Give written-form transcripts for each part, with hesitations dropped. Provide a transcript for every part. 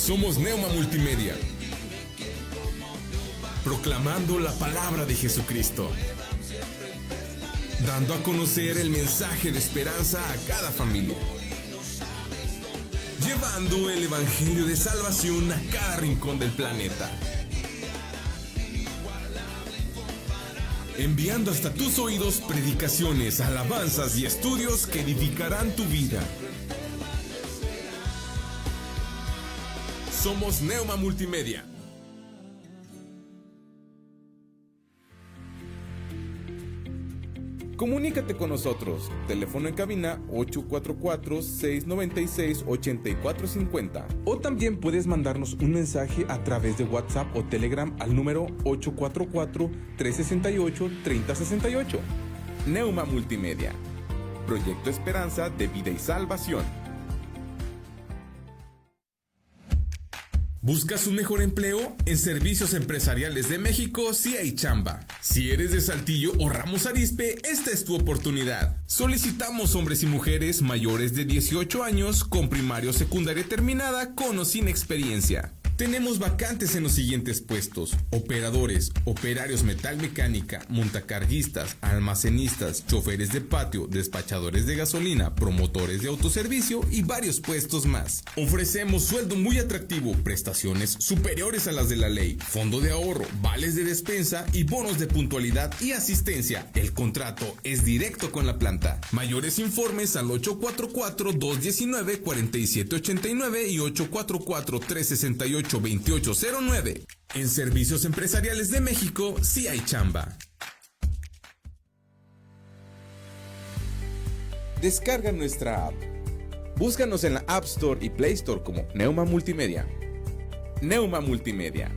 Somos Neuma Multimedia, proclamando la palabra de Jesucristo, dando a conocer el mensaje de esperanza a cada familia, llevando el evangelio de salvación a cada rincón del planeta, enviando hasta tus oídos predicaciones, alabanzas y estudios que edificarán tu vida. Somos Neuma Multimedia. Comunícate con nosotros. Teléfono en cabina 844-696-8450. O también puedes mandarnos un mensaje a través de WhatsApp o Telegram al número 844-368-3068. Neuma Multimedia. Proyecto Esperanza de Vida y Salvación. ¿Buscas un mejor empleo? En Servicios Empresariales de México sí hay chamba. Si eres de Saltillo o Ramos Arizpe, esta es tu oportunidad. Solicitamos hombres y mujeres mayores de 18 años con primaria o secundaria terminada con o sin experiencia. Tenemos vacantes en los siguientes puestos: operadores, operarios metalmecánica, montacarguistas, almacenistas, choferes de patio, despachadores de gasolina, promotores de autoservicio y varios puestos más. Ofrecemos sueldo muy atractivo, prestaciones superiores a las de la ley, fondo de ahorro, vales de despensa y bonos de puntualidad y asistencia. El contrato es directo con la planta. Mayores informes al 844-219-4789 y 844-368-2809. En Servicios Empresariales de México sí hay chamba. Descarga nuestra app. Búscanos en la App Store y Play Store como Neuma Multimedia. Neuma Multimedia.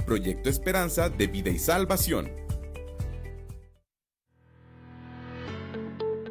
Proyecto Esperanza de Vida y Salvación.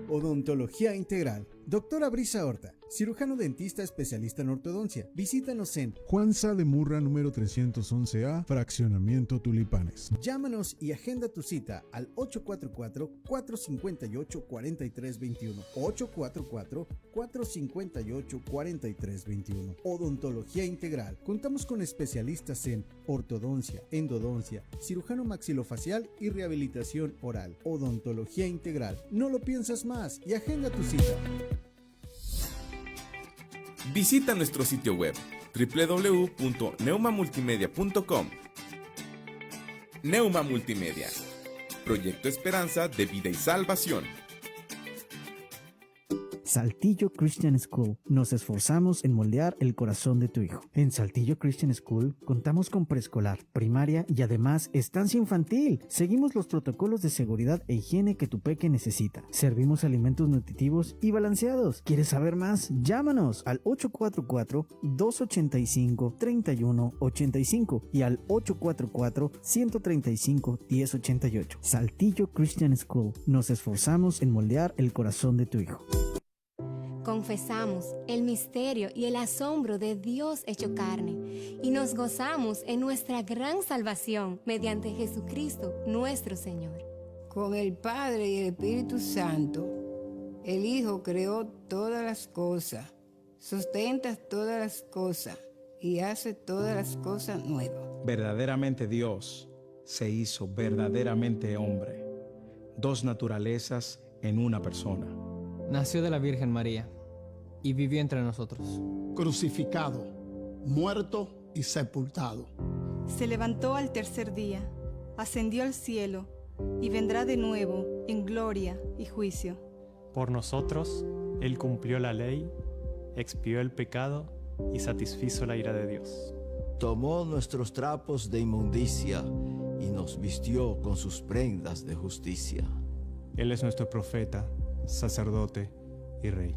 Odontología Integral. Doctora Brisa Horta, cirujano dentista especialista en ortodoncia. Visítanos en Juan Sademurra número 311A, Fraccionamiento Tulipanes. Llámanos y agenda tu cita al 844-458-4321. 844-458-4321. Odontología Integral. Contamos con especialistas en ortodoncia, endodoncia, cirujano maxilofacial y rehabilitación oral. Odontología Integral. No lo piensas más y agenda tu cita. Visita nuestro sitio web www.neumamultimedia.com. Neuma Multimedia. Proyecto Esperanza de Vida y Salvación. Saltillo Christian School. Nos esforzamos en moldear el corazón de tu hijo. En Saltillo Christian School contamos con preescolar, primaria y además estancia infantil. Seguimos los protocolos de seguridad e higiene que tu peque necesita. Servimos alimentos nutritivos y balanceados. ¿Quieres saber más? Llámanos al 844-285-3185 y al 844-135-1088. Saltillo Christian School. Nos esforzamos en moldear el corazón de tu hijo. Confesamos el misterio y el asombro de Dios hecho carne y nos gozamos en nuestra gran salvación mediante Jesucristo nuestro Señor. Con el Padre y el Espíritu Santo, el Hijo creó todas las cosas, sustenta todas las cosas y hace todas las cosas nuevas. Verdaderamente Dios se hizo verdaderamente hombre, dos naturalezas en una persona. Nació de la Virgen María y vivió entre nosotros. Crucificado, muerto y sepultado. Se levantó al tercer día, ascendió al cielo y vendrá de nuevo en gloria y juicio. Por nosotros, Él cumplió la ley, expió el pecado y satisfizo la ira de Dios. Tomó nuestros trapos de inmundicia y nos vistió con sus prendas de justicia. Él es nuestro profeta, sacerdote y rey.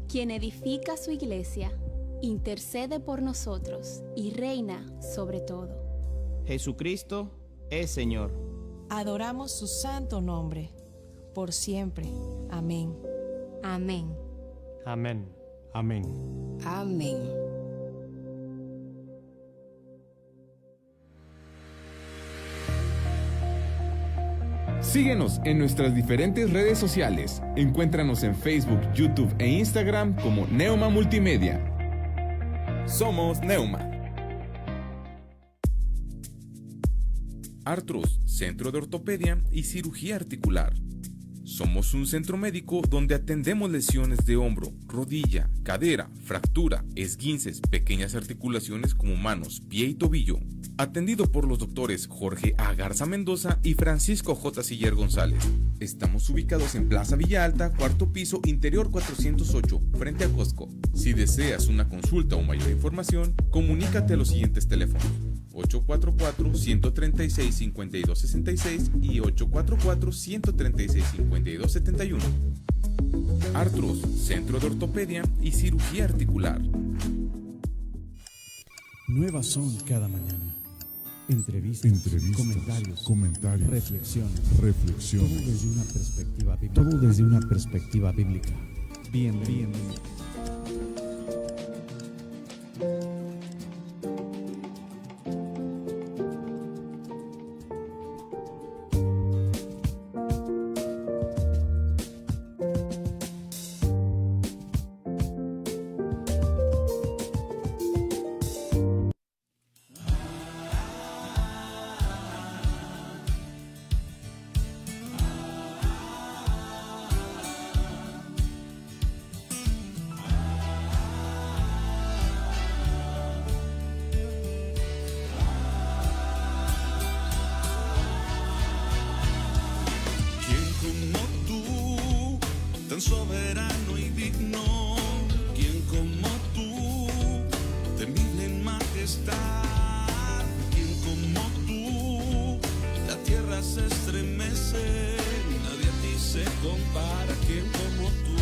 Quien edifica su iglesia, intercede por nosotros y reina sobre todo. Jesucristo es Señor. Adoramos su santo nombre, por siempre. Amén. Amén. Amén. Amén. Amén. Síguenos en nuestras diferentes redes sociales. Encuéntranos en Facebook, YouTube e Instagram como Neuma Multimedia. Somos Neuma. Artros, Centro de Ortopedia y Cirugía Articular. Somos un centro médico donde atendemos lesiones de hombro, rodilla, cadera, fractura, esguinces, pequeñas articulaciones como manos, pie y tobillo. Atendido por los doctores Jorge A. Garza Mendoza y Francisco J. Siller González. Estamos ubicados en Plaza Villa Alta, cuarto piso, interior 408, frente a Costco. Si deseas una consulta o mayor información, comunícate a los siguientes teléfonos: 844-136-5266 y 844-136-5271. Artros, Centro de Ortopedia y Cirugía Articular. Nuevas son cada mañana. Entrevistas, comentarios, reflexiones. Todo desde una perspectiva bíblica. Bienvenido. Tan soberano y digno, quien como tú, temible en majestad, quien como tú, la tierra se estremece, nadie a ti se compara, quien como tú.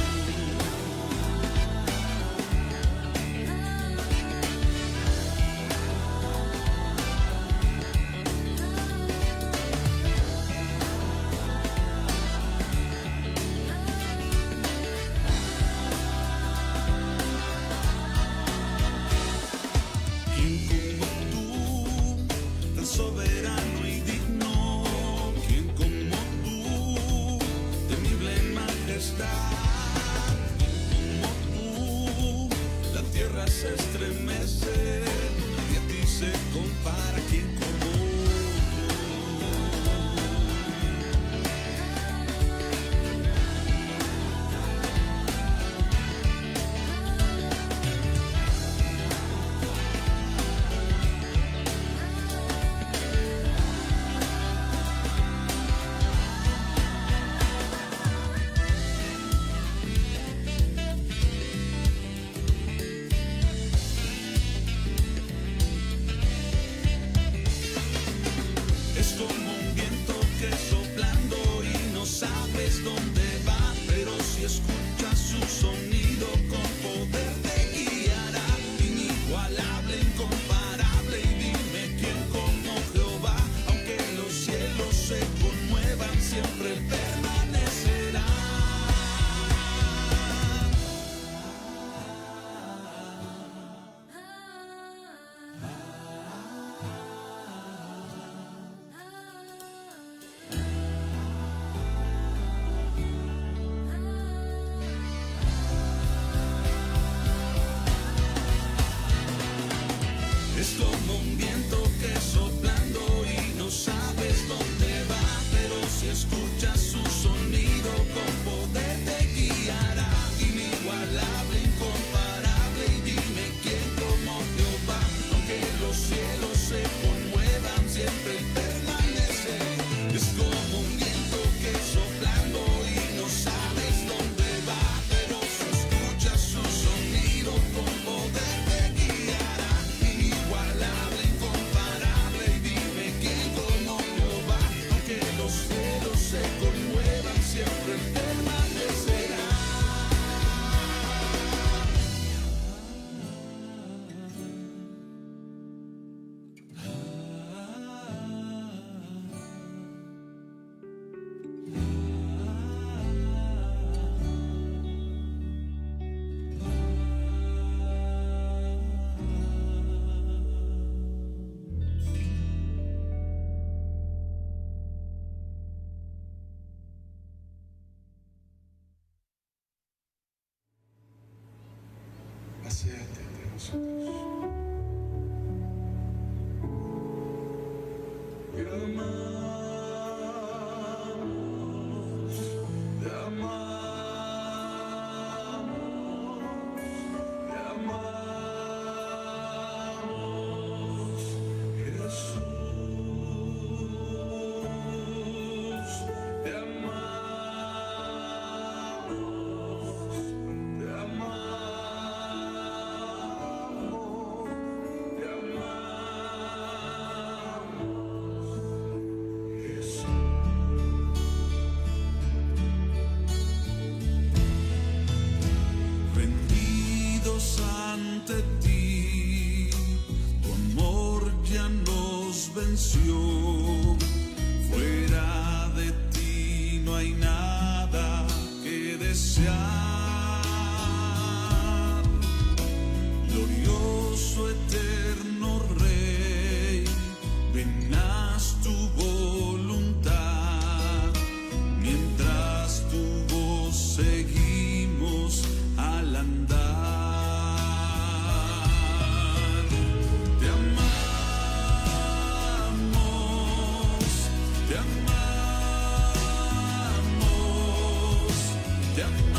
Soberano y digno, quien como tú, temible en majestad, quien como tú, la tierra se estremece, nadie a ti se compara, quien como es como un viento que soplando y no sabes dónde va, pero si escuchas su sonido con poder te guiará, inigualable, incomparable, y dime quién como Jehová, aunque los cielos se conmuevan, siempre él permanecerá. Es como un viento que soplando y no sabes dónde va, pero si escuchas su sonido con poder te guiará, inigualable, incomparable, y dime quién como Jehová, aunque los cielos se conmuevan, siempre él permanece. Es como un viento que soplando y no sabes dónde va, pero si escuchas su sonido con poder te guiará, inigualable, incomparable, y dime quién como Jehová, aunque los cielos se conmuevan, siempre él permanecerá. Paséate entre nosotros. Fuera de ti no hay nada que desear. Glorioso eterno Rey, ven haz tu voluntad. Mientras tu voz seguimos al andar. Te amamos,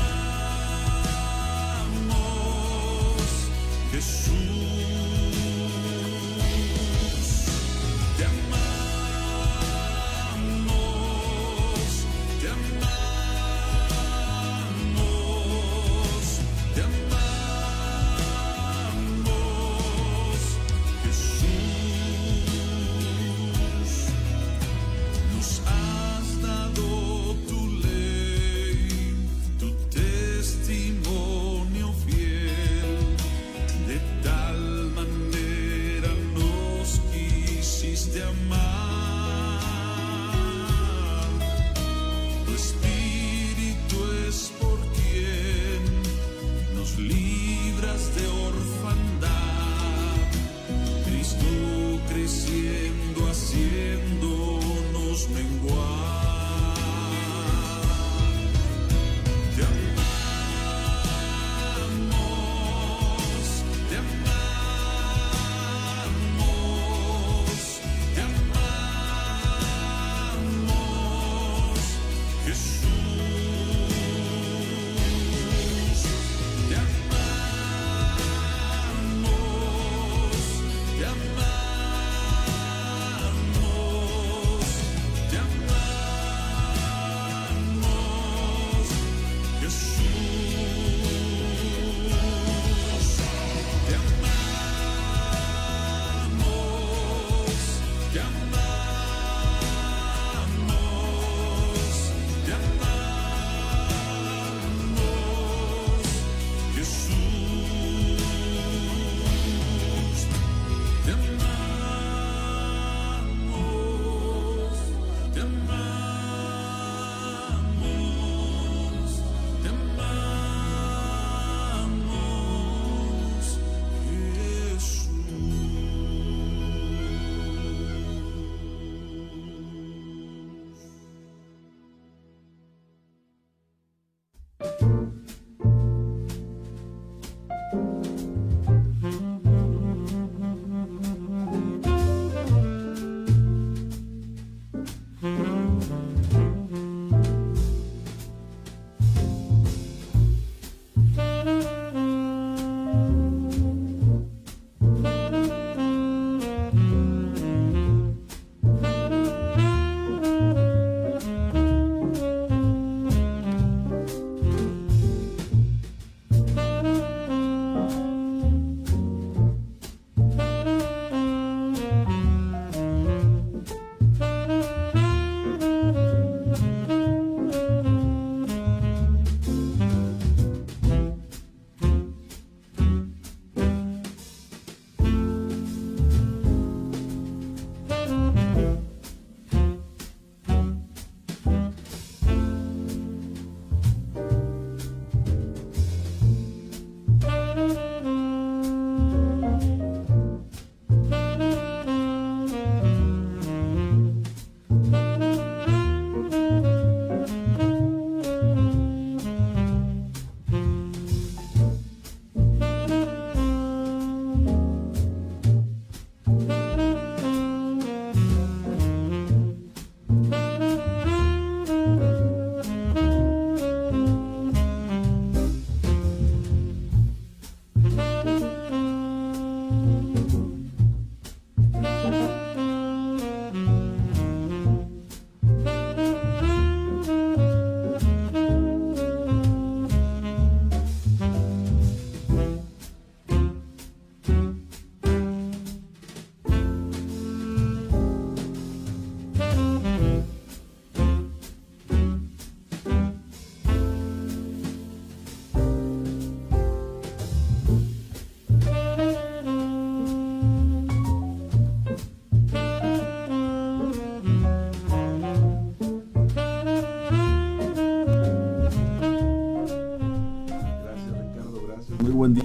buen día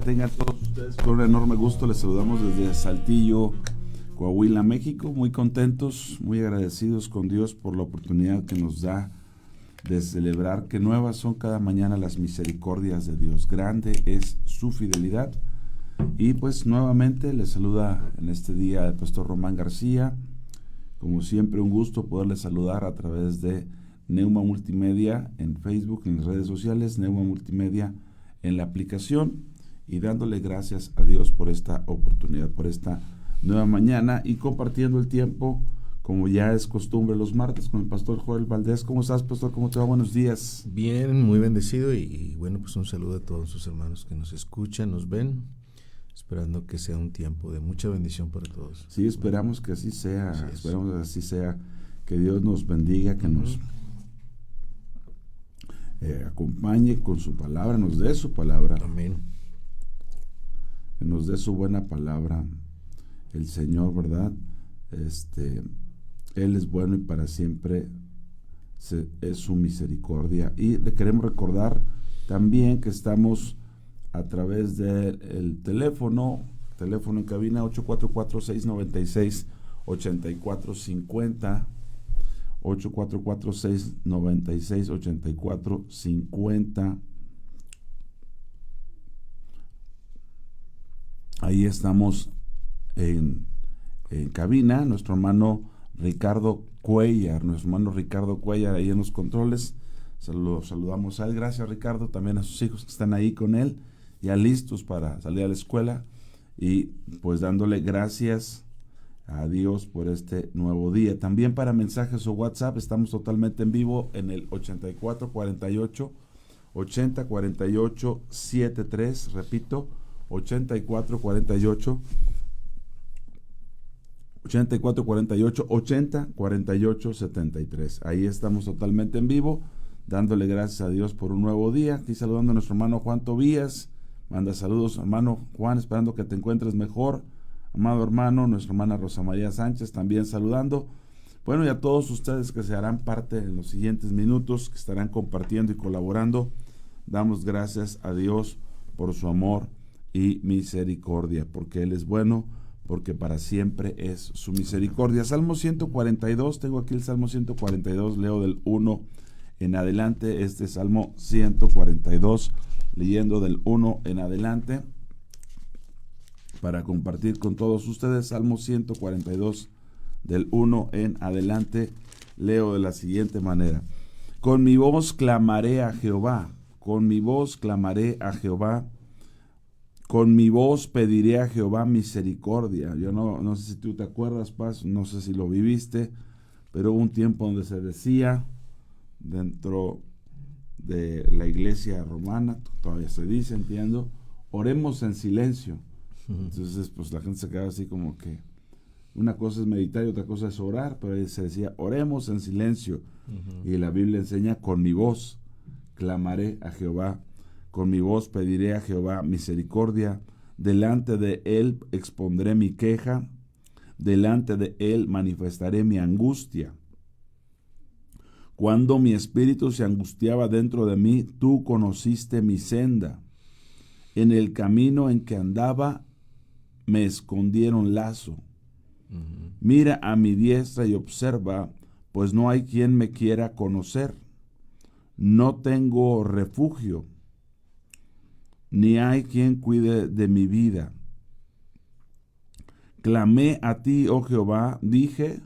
tengan todos ustedes. Con un enorme gusto les saludamos desde Saltillo, Coahuila, México. Muy contentos, muy agradecidos con Dios por la oportunidad que nos da de celebrar que nuevas son cada mañana las misericordias de Dios. Grande es su fidelidad. Y pues nuevamente les saluda en este día el pastor Román García. Como siempre, un gusto poderles saludar a través de Neuma Multimedia en Facebook, en las redes sociales, Neuma Multimedia en la aplicación, y dándole gracias a Dios por esta oportunidad, por esta nueva mañana, y compartiendo el tiempo, como ya es costumbre los martes, con el pastor Joel Valdés. ¿Cómo estás, pastor? ¿Cómo te va? Buenos días. Bien, muy bendecido, y bueno, pues un saludo a todos sus hermanos que nos escuchan, nos ven, esperando que sea un tiempo de mucha bendición para todos. Sí, esperamos que así sea, esperamos que así sea, que Dios nos bendiga, que nos acompañe con su palabra, nos dé su palabra. Amén. Que nos dé su buena palabra el Señor, ¿verdad? Él es bueno y para siempre es su misericordia. Y le queremos recordar también que estamos a través del teléfono en cabina 844-696-8450, 844-696-8450. Ahí estamos en cabina. Nuestro hermano Ricardo Cuellar, ahí en los controles. Saludamos a él. Gracias, Ricardo, también a sus hijos que están ahí con él, ya listos para salir a la escuela, y pues dándole gracias a Dios por este nuevo día. También para mensajes o WhatsApp estamos totalmente en vivo en el 8448-804873, repito, 8448-804873. Ahí estamos totalmente en vivo, dándole gracias a Dios por un nuevo día. Aquí saludando a nuestro hermano Juan Tobías, manda saludos, hermano Juan, esperando que te encuentres mejor. Amado hermano, nuestra hermana Rosa María Sánchez también saludando. Bueno, y a todos ustedes que se harán parte en los siguientes minutos, que estarán compartiendo y colaborando, damos gracias a Dios por su amor y misericordia, porque Él es bueno, porque para siempre es su misericordia. Salmo 142, tengo aquí el Salmo 142, leo del 1 en adelante, este Salmo 142, leyendo del 1 en adelante, para compartir con todos ustedes. Salmo 142, del 1 en adelante, leo de la siguiente manera: con mi voz clamaré a Jehová, con mi voz clamaré a Jehová, con mi voz pediré a Jehová misericordia. Yo no sé si tú te acuerdas, Paz, no sé si lo viviste, pero hubo un tiempo donde se decía, dentro de la iglesia romana, todavía se dice, entiendo, oremos en silencio. Entonces, pues la gente se quedaba así como que una cosa es meditar y otra cosa es orar, pero ahí se decía, oremos en silencio. Y la Biblia enseña, con mi voz clamaré a Jehová, con mi voz pediré a Jehová misericordia, delante de él expondré mi queja, delante de él manifestaré mi angustia. Cuando mi espíritu se angustiaba dentro de mí, tú conociste mi senda. En el camino en que andaba, me escondieron lazo. Mira a mi diestra y observa, pues no hay quien me quiera conocer. No tengo refugio, ni hay quien cuide de mi vida. Clamé a ti, oh Jehová, dije,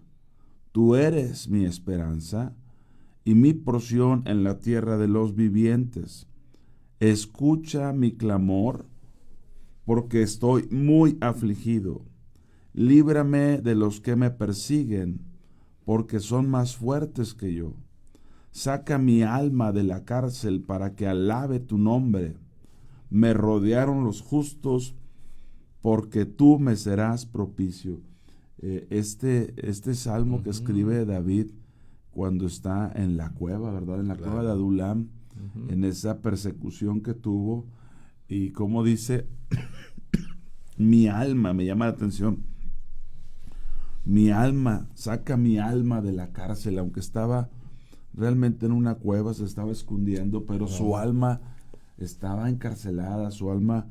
tú eres mi esperanza y mi porción en la tierra de los vivientes. Escucha mi clamor, porque estoy muy afligido. Líbrame de los que me persiguen, porque son más fuertes que yo. Saca mi alma de la cárcel para que alabe tu nombre. Me rodearon los justos, porque tú me serás propicio. Este salmo que escribe David cuando está en la cueva, ¿verdad? En la cueva de Adulam, en esa persecución que tuvo, y como dice, mi alma, me llama la atención, mi alma, saca mi alma de la cárcel, aunque estaba realmente en una cueva, se estaba escondiendo, pero su alma estaba encarcelada, su alma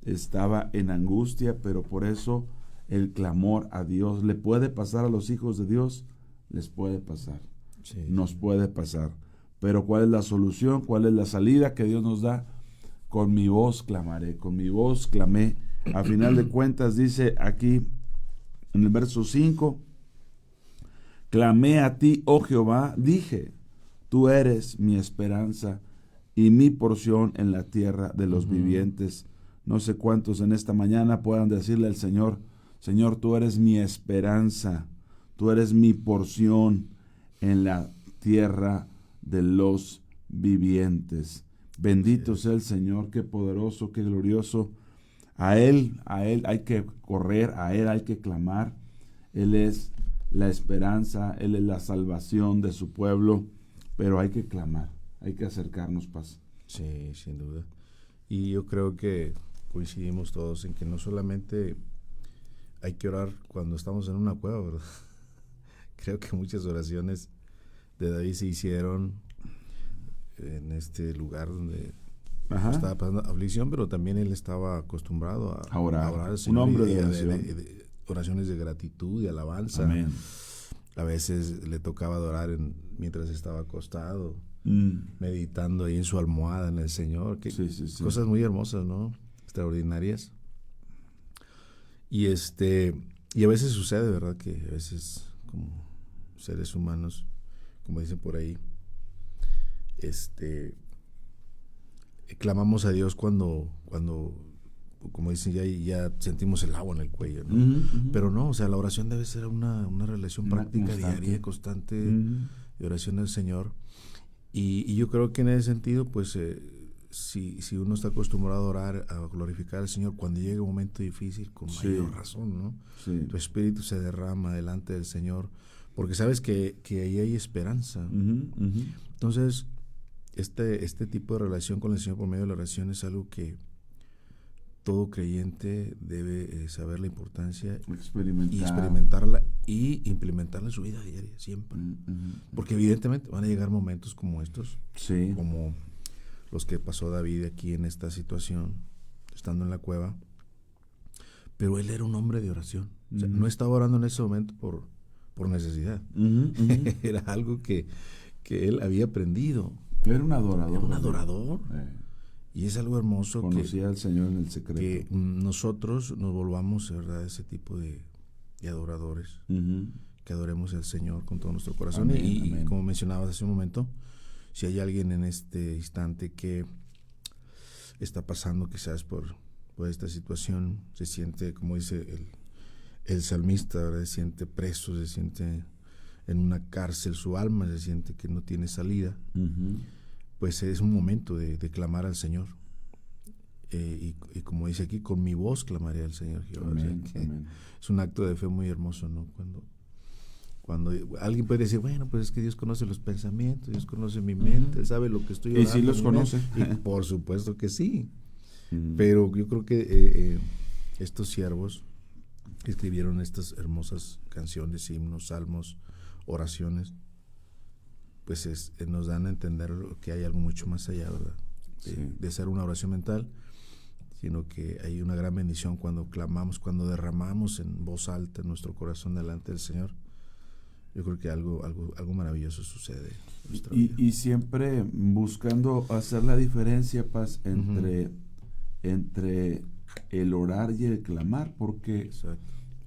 estaba en angustia, pero por eso el clamor a Dios le puede pasar a los hijos de Dios, les puede pasar, sí, nos puede pasar. Pero ¿cuál es la solución? ¿Cuál es la salida que Dios nos da? Con mi voz clamaré, con mi voz clamé. A final de cuentas dice aquí en el verso 5, clamé a ti, oh Jehová, dije, tú eres mi esperanza y mi porción en la tierra de los vivientes. No sé cuántos en esta mañana puedan decirle al Señor, Señor, tú eres mi esperanza, tú eres mi porción en la tierra de los vivientes. Bendito sea el Señor, qué poderoso, qué glorioso. A Él hay que correr, a Él hay que clamar. Él es la esperanza, Él es la salvación de su pueblo, pero hay que clamar, hay que acercarnos, Paz. Sí, sin duda. Y yo creo que coincidimos todos en que no solamente hay que orar cuando estamos en una cueva, ¿verdad? Creo que muchas oraciones de David se hicieron en este lugar donde estaba pasando aflicción, pero también él estaba acostumbrado a orar al Señor. Un hombre de oración. Oraciones de gratitud y alabanza. Amén. A veces le tocaba adorar mientras estaba acostado, meditando ahí en su almohada en el Señor. Cosas muy hermosas, ¿no? Extraordinarias. Y a veces sucede, ¿verdad? Que a veces como seres humanos, como dicen por ahí, clamamos a Dios cuando como dicen, ya sentimos el agua en el cuello, ¿no? Pero no, o sea, la oración debe ser una relación práctica, diaria, constante, de oración al Señor. Y yo creo que en ese sentido, pues, si uno está acostumbrado a orar, a glorificar al Señor, cuando llega un momento difícil, con mayor razón, ¿no? Sí. Tu espíritu se derrama delante del Señor, porque sabes que ahí hay esperanza. Entonces, este tipo de relación con el Señor por medio de la oración es algo que todo creyente debe saber la importancia y experimentarla y implementarla en su vida diaria, siempre. Porque evidentemente van a llegar momentos como estos, como los que pasó David aquí en esta situación, estando en la cueva, pero él era un hombre de oración. O sea, no estaba orando en ese momento por necesidad. Era algo que él había aprendido. Era un adorador. Era un adorador. Y es algo hermoso. Conocía al Señor en el secreto. Que nosotros nos volvamos, ¿verdad?, ese tipo de adoradores. Que adoremos al Señor con todo nuestro corazón. Amén, y como mencionabas hace un momento, si hay alguien en este instante que está pasando quizás por esta situación, se siente, como dice el salmista, ¿verdad?, se siente preso, se siente en una cárcel, su alma se siente que no tiene salida, pues es un momento de clamar al Señor. Y como dice aquí, con mi voz clamaré al Señor Jehová. Amén, o sea, amén. Es un acto de fe muy hermoso, ¿no? Cuando alguien puede decir, bueno, pues es que Dios conoce los pensamientos, Dios conoce mi mente, Él sabe lo que estoy orando. Y sí los conoce. Y por supuesto que sí. Pero yo creo que estos siervos escribieron estas hermosas canciones, himnos, salmos, oraciones, pues nos dan a entender que hay algo mucho más allá, ¿verdad? De ser una oración mental, sino que hay una gran bendición cuando clamamos, cuando derramamos en voz alta nuestro corazón delante del Señor. Yo creo que algo maravilloso sucede en nuestra vida. Y siempre buscando hacer la diferencia, Paz, entre el orar y el clamar, porque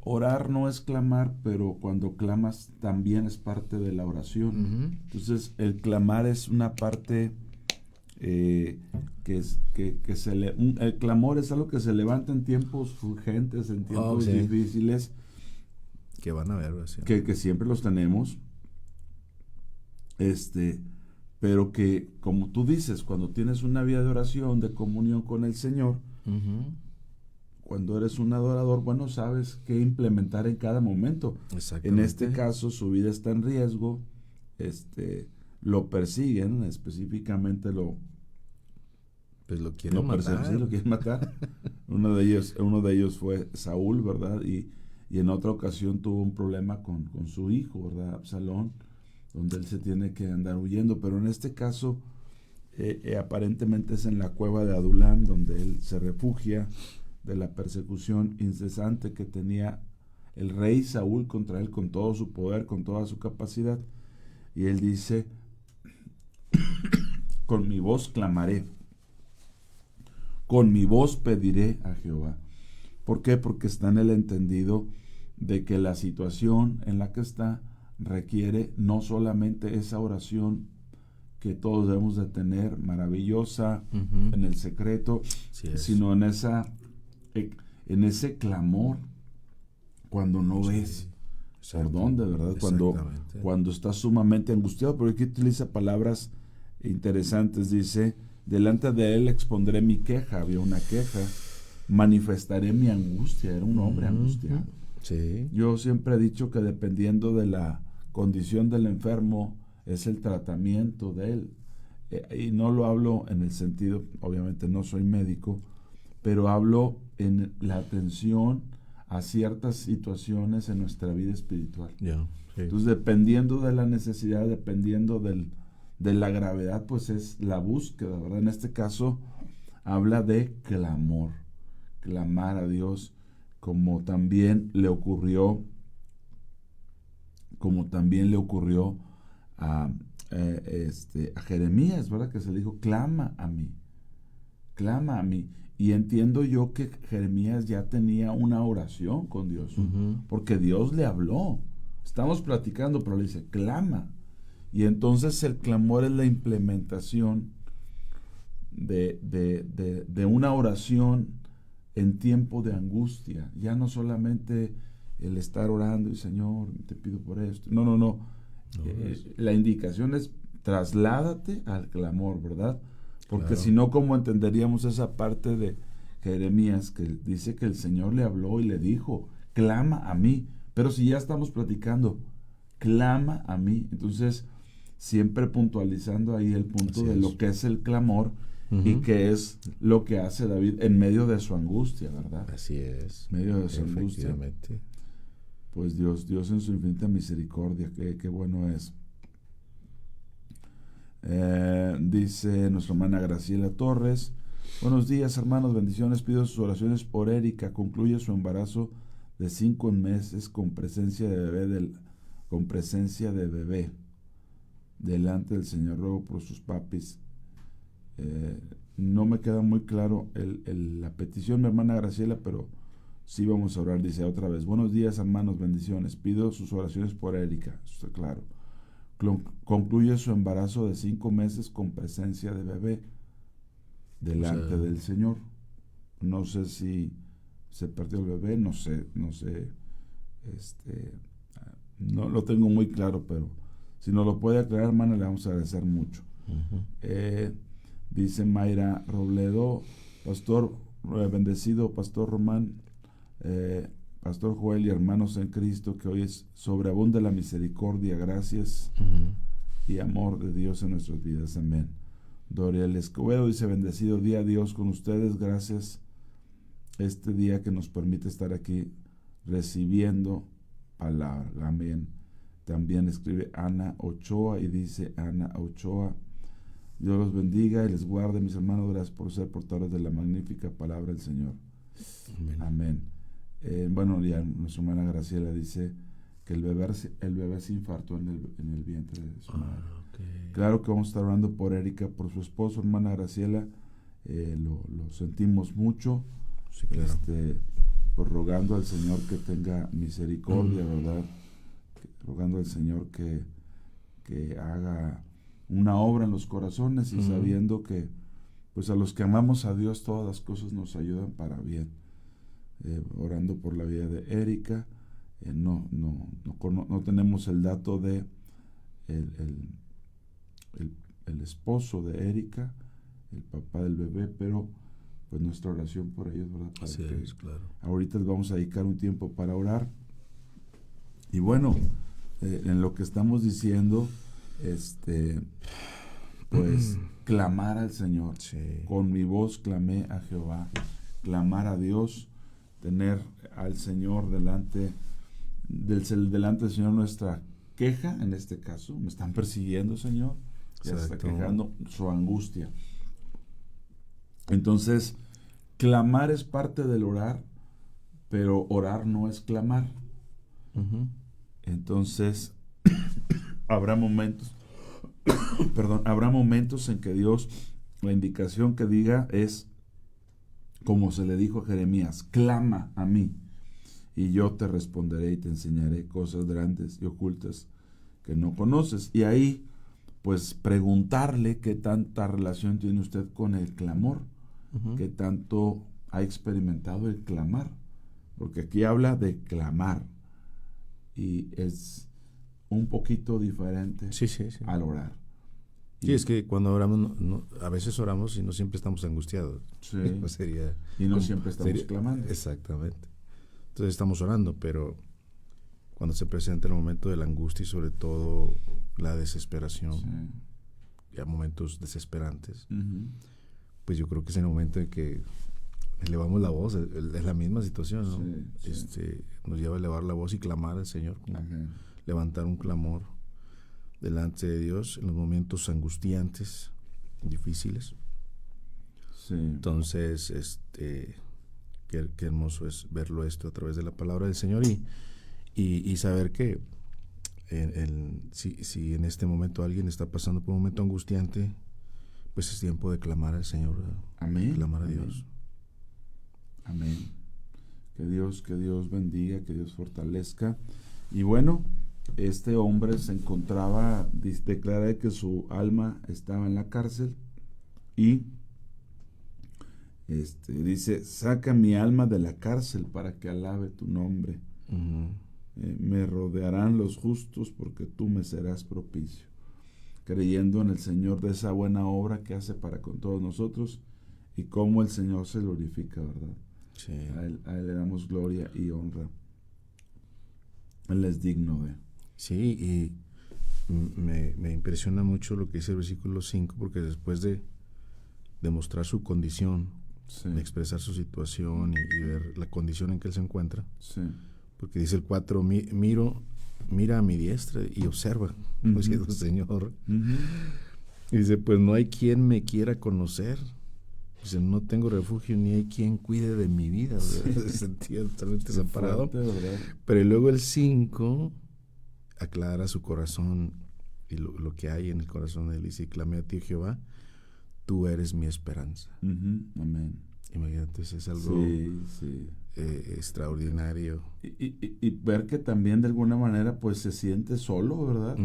orar no es clamar, pero cuando clamas también es parte de la oración. Entonces el clamar es una parte el clamor es algo que se levanta en tiempos urgentes, en tiempos difíciles, que van a haber, que siempre los tenemos, pero que, como tú dices, cuando tienes una vida de oración, de comunión con el Señor, cuando eres un adorador, bueno, sabes qué implementar en cada momento. En este caso, su vida está en riesgo, lo persiguen, específicamente lo quieren matar. Lo quieren matar. Uno de ellos fue Saúl, ¿verdad? Y en otra ocasión tuvo un problema con su hijo, ¿verdad? Absalón, donde él se tiene que andar huyendo. Pero en este caso, aparentemente es en la cueva de Adulam, donde él se refugia de la persecución incesante que tenía el rey Saúl contra él, con todo su poder, con toda su capacidad. Y él dice: con mi voz clamaré, con mi voz pediré a Jehová. ¿Por qué? Porque está en el entendido de que la situación en la que está requiere no solamente esa oración que todos debemos de tener, maravillosa, en el secreto, sino en ese clamor cuando no ves por dónde, ¿verdad? Cuando estás sumamente angustiado. Pero aquí utiliza palabras interesantes. Dice: delante de él expondré mi queja. Había una queja. Manifestaré mi angustia. Era un hombre angustiado. Sí. Yo siempre he dicho que dependiendo de la condición del enfermo es el tratamiento de él. Y no lo hablo en el sentido, obviamente no soy médico, pero hablo en la atención a ciertas situaciones en nuestra vida espiritual. Sí. Entonces, dependiendo de la necesidad, dependiendo de la gravedad, pues es la búsqueda, ¿verdad? En este caso habla de clamor, clamar a Dios, como también le ocurrió a Jeremías, ¿verdad? Que se le dijo: clama a mí. Y entiendo yo que Jeremías ya tenía una oración con Dios, porque Dios le habló. Estamos platicando, pero le dice: clama. Y entonces el clamor es la implementación de una oración en tiempo de angustia. Ya no solamente el estar orando y: Señor, te pido por esto. No. La indicación es: trasládate al clamor, ¿verdad? Porque si no, ¿cómo entenderíamos esa parte de Jeremías que dice que el Señor le habló y le dijo: clama a mí? Pero si ya estamos platicando, clama a mí. Entonces, siempre puntualizando ahí el punto de lo que es el clamor y que es lo que hace David en medio de su angustia, ¿verdad? Así es. En medio de su angustia. Pues Dios en su infinita misericordia, qué bueno es. Dice nuestra hermana Graciela Torres: buenos días, hermanos, bendiciones, pido sus oraciones por Erika. Concluye su embarazo de 5 meses con presencia de bebé delante del Señor. Ruego por sus papis. No me queda muy claro la petición, mi hermana Graciela, pero sí vamos a orar. Dice otra vez: buenos días, hermanos, bendiciones, pido sus oraciones por Erika. Eso está claro. Concluye su embarazo de 5 meses con presencia de bebé delante del Señor. No sé si se perdió el bebé, no sé, no lo tengo muy claro, pero si nos lo puede aclarar, hermana, le vamos a agradecer mucho. Dice Mayra Robledo: pastor bendecido, pastor Román, pastor Joel y hermanos en Cristo, que hoy sobreabunde la misericordia, gracias y amor de Dios en nuestras vidas. Amén. Doriel Escobedo dice: bendecido día, Dios con ustedes, gracias este día que nos permite estar aquí recibiendo palabra. Amén. También escribe Ana Ochoa y dice Ana Ochoa: Dios los bendiga y les guarde, mis hermanos, gracias por ser portadores de la magnífica palabra del Señor. Amén. Bueno, ya nuestra hermana Graciela dice que el bebé se infartó en el vientre de su madre. Claro que vamos a estar orando por Erika, por su esposo, hermana Graciela. Lo sentimos mucho. Sí, claro. Pues rogando al Señor que tenga misericordia, ¿verdad? Rogando al Señor que haga una obra en los corazones y sabiendo que pues a los que amamos a Dios todas las cosas nos ayudan para bien. Orando por la vida de Erika. No tenemos el dato de el esposo de Erika, el papá del bebé, pero pues nuestra oración por ellos, ¿verdad? Así es, claro. Ahorita les vamos a dedicar un tiempo para orar. Y bueno, en lo que estamos diciendo, pues clamar al Señor. Con mi voz clamé a Jehová. Clamar a Dios, tener al Señor delante del Señor nuestra queja. En este caso: me están persiguiendo, Señor, Ya está quejando su angustia. Entonces, clamar es parte del orar, pero orar no es clamar. Entonces, habrá momentos en que Dios, la indicación que diga es, como se le dijo a Jeremías, clama a mí, y yo te responderé y te enseñaré cosas grandes y ocultas que no conoces. Y ahí, pues, preguntarle qué tanta relación tiene usted con el clamor, qué tanto ha experimentado el clamar, porque aquí habla de clamar, y es un poquito diferente al orar. Sí, es que cuando oramos, a veces oramos y no siempre estamos angustiados. Sí. Y no siempre estamos clamando. Exactamente. Entonces estamos orando, pero cuando se presenta el momento de la angustia y sobre todo la desesperación, ya momentos desesperantes, pues yo creo que es el momento en que elevamos la voz. Es la misma situación, ¿no? Nos lleva a elevar la voz y clamar al Señor, levantar un clamor delante de Dios en los momentos angustiantes, difíciles. Entonces, qué hermoso es verlo esto a través de la palabra del Señor y saber que si en este momento alguien está pasando por un momento angustiante, pues es tiempo de clamar al Señor, amén, clamar a Dios. Amén. Que Dios bendiga, que Dios fortalezca. Y bueno, este hombre se encontraba, declara que su alma estaba en la cárcel y dice, saca mi alma de la cárcel para que alabe tu nombre. Me rodearán los justos porque tú me serás propicio. Creyendo en el Señor de esa buena obra que hace para con todos nosotros y cómo el Señor se glorifica, ¿verdad? Sí. A él le damos gloria y honra. Él es digno de... Sí, y me impresiona mucho lo que dice el versículo 5, porque después de demostrar su condición, de expresar su situación y ver la condición en que él se encuentra, porque dice el 4, mira a mi diestra y observa, diciendo Señor. Y dice, pues no hay quien me quiera conocer. Dice, no tengo refugio ni hay quien cuide de mi vida. Se sentía totalmente desamparado. Pero luego el 5 aclara su corazón y lo que hay en el corazón de él. Dice, clamé a ti, Jehová, tú eres mi esperanza. Amén. Imagínate, es algo extraordinario. Y ver que también de alguna manera pues se siente solo, ¿verdad?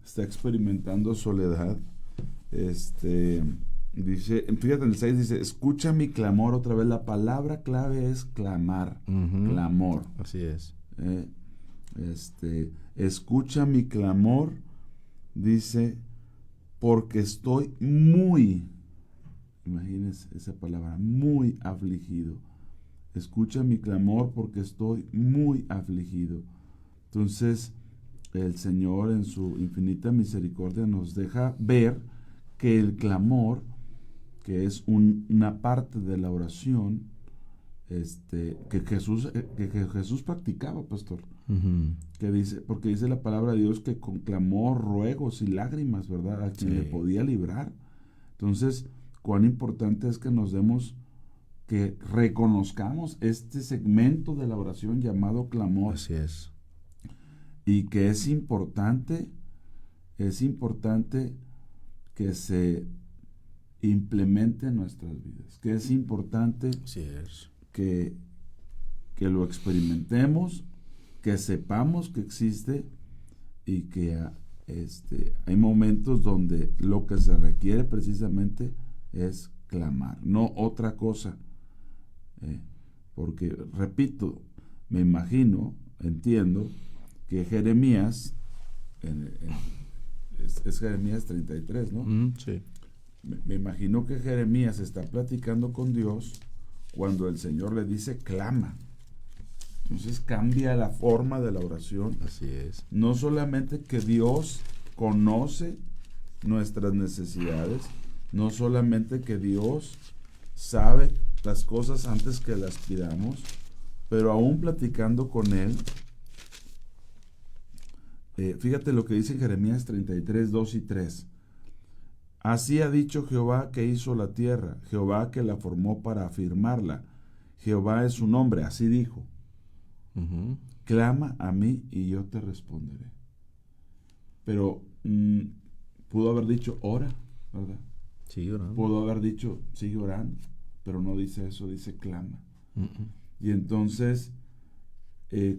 Está experimentando soledad. Dice, fíjate en el 6 dice, escucha mi clamor. Otra vez la palabra clave es clamar, clamor. Así es. Escucha mi clamor, dice, porque estoy muy, imagínense esa palabra, muy afligido. Escucha mi clamor porque estoy muy afligido. Entonces, el Señor en su infinita misericordia nos deja ver que el clamor, que es una parte de la oración, que Jesús practicaba, pastor. Que dice, porque dice la palabra de Dios que con clamor, ruegos y lágrimas, ¿verdad? A quien le podía librar. Entonces, cuán importante es que nos demos, que reconozcamos este segmento de la oración llamado clamor. Así es. Y que es importante que se implemente en nuestras vidas, que es importante que lo experimentemos, que sepamos que existe y que hay momentos donde lo que se requiere precisamente es clamar, no otra cosa. Porque, repito, me imagino, entiendo que Jeremías, es Jeremías 33, ¿no? Sí. Me imagino que Jeremías está platicando con Dios cuando el Señor le dice clama. Entonces cambia la forma de la oración. Así es. No solamente que Dios conoce nuestras necesidades, no solamente que Dios sabe las cosas antes que las pidamos, pero aún platicando con Él, fíjate lo que dice Jeremías 33, 2 y 3. Así ha dicho Jehová que hizo la tierra, Jehová que la formó para afirmarla. Jehová es su nombre, así dijo. Clama a mí y yo te responderé. Pero pudo haber dicho ora, ¿verdad? Sigue orando. Pudo haber dicho sigue orando, pero no dice eso, dice clama. Y entonces,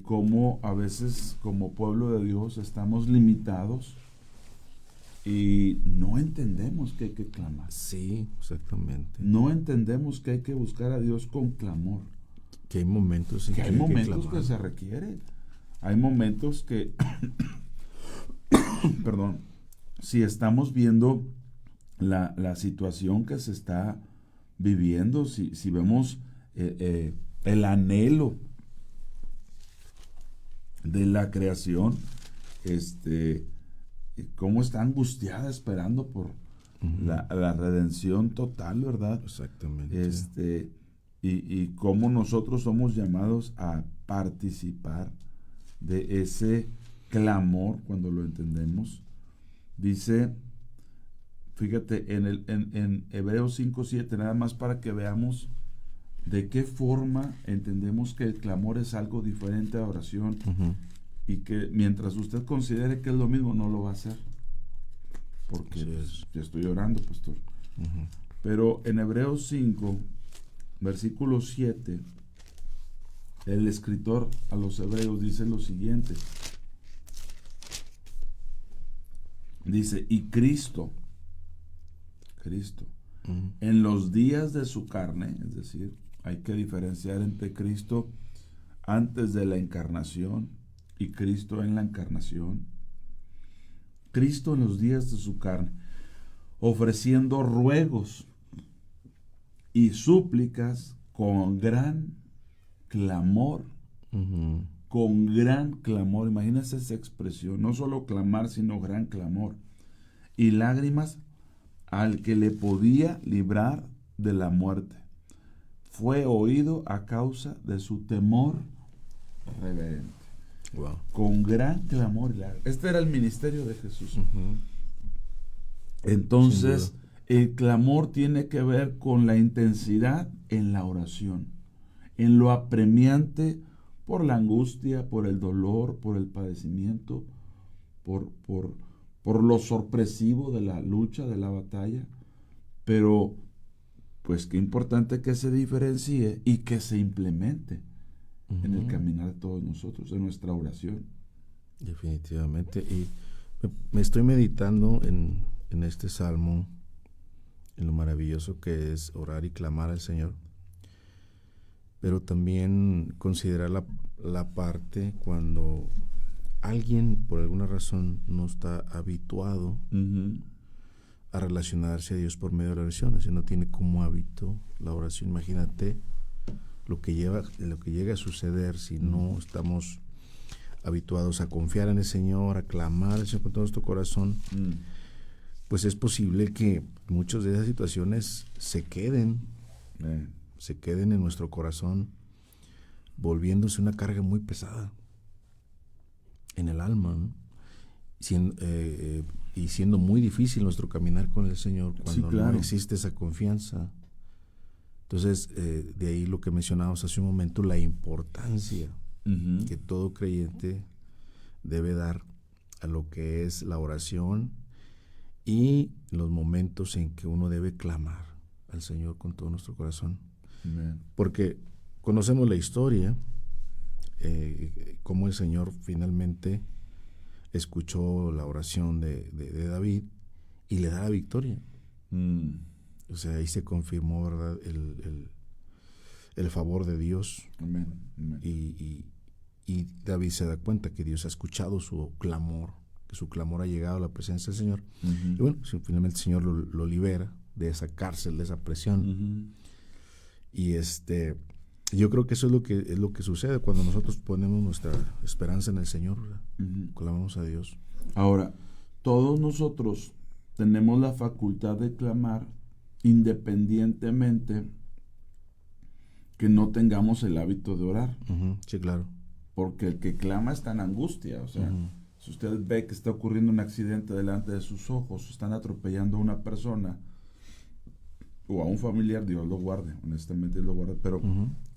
como a veces como pueblo de Dios estamos limitados y no entendemos que hay que clamar. Sí, exactamente. No entendemos que hay que buscar a Dios con clamor. Que hay momentos en que hay momentos que se requiere. Hay momentos que perdón, si estamos viendo la situación que se está viviendo, si vemos el anhelo de la creación, cómo está angustiada esperando por la redención total, ¿verdad? Exactamente. Y cómo nosotros somos llamados a participar de ese clamor cuando lo entendemos. Dice, fíjate, en Hebreos 5:7, nada más para que veamos de qué forma entendemos que el clamor es algo diferente a oración, y que mientras usted considere que es lo mismo, no lo va a hacer, porque yo estoy orando, pastor. Pero en Hebreos 5, versículo 7, el escritor a los hebreos dice lo siguiente. Dice, y Cristo, en los días de su carne, es decir, hay que diferenciar entre Cristo antes de la encarnación y Cristo en la encarnación. Cristo en los días de su carne, ofreciendo ruegos y súplicas con gran clamor, con gran clamor. Imagínense esa expresión, no solo clamar, sino gran clamor, y lágrimas al que le podía librar de la muerte. Fue oído a causa de su temor reverente. Wow. Con gran clamor y lágrimas. Este era el ministerio de Jesús. Entonces, el clamor tiene que ver con la intensidad en la oración, en lo apremiante por la angustia, por el dolor, por el padecimiento, por lo sorpresivo de la lucha, de la batalla. Pero pues qué importante que se diferencie y que se implemente en el caminar de todos nosotros, en nuestra oración. Definitivamente. Y me estoy meditando en este salmo, en lo maravilloso que es orar y clamar al Señor, pero también considerar la parte cuando alguien por alguna razón no está habituado a relacionarse a Dios por medio de la oración, así no tiene como hábito la oración. Imagínate lo que llega a suceder si no estamos habituados a confiar en el Señor, a clamar al Señor con todo nuestro corazón. Pues es posible que muchas de esas situaciones se queden en nuestro corazón, volviéndose una carga muy pesada en el alma, ¿no? Y siendo muy difícil nuestro caminar con el Señor cuando no existe esa confianza. Entonces, de ahí lo que mencionábamos hace un momento, la importancia que todo creyente debe dar a lo que es la oración y los momentos en que uno debe clamar al Señor con todo nuestro corazón. Porque conocemos la historia, cómo el Señor finalmente escuchó la oración de David y le da la victoria. O sea, ahí se confirmó, ¿verdad?, el favor de Dios. Amén. Y David se da cuenta que Dios ha escuchado su clamor, que su clamor ha llegado a la presencia del Señor. Y bueno, finalmente el Señor lo libera de esa cárcel, de esa presión. Y yo creo que eso es lo que sucede cuando nosotros ponemos nuestra esperanza en el Señor, ¿verdad? Clamamos a Dios. Ahora, todos nosotros tenemos la facultad de clamar independientemente que no tengamos el hábito de orar. Sí, claro. Porque el que clama está en angustia, o sea, si usted ve que está ocurriendo un accidente delante de sus ojos, están atropellando a una persona o a un familiar, Dios lo guarde, honestamente Dios lo guarde, pero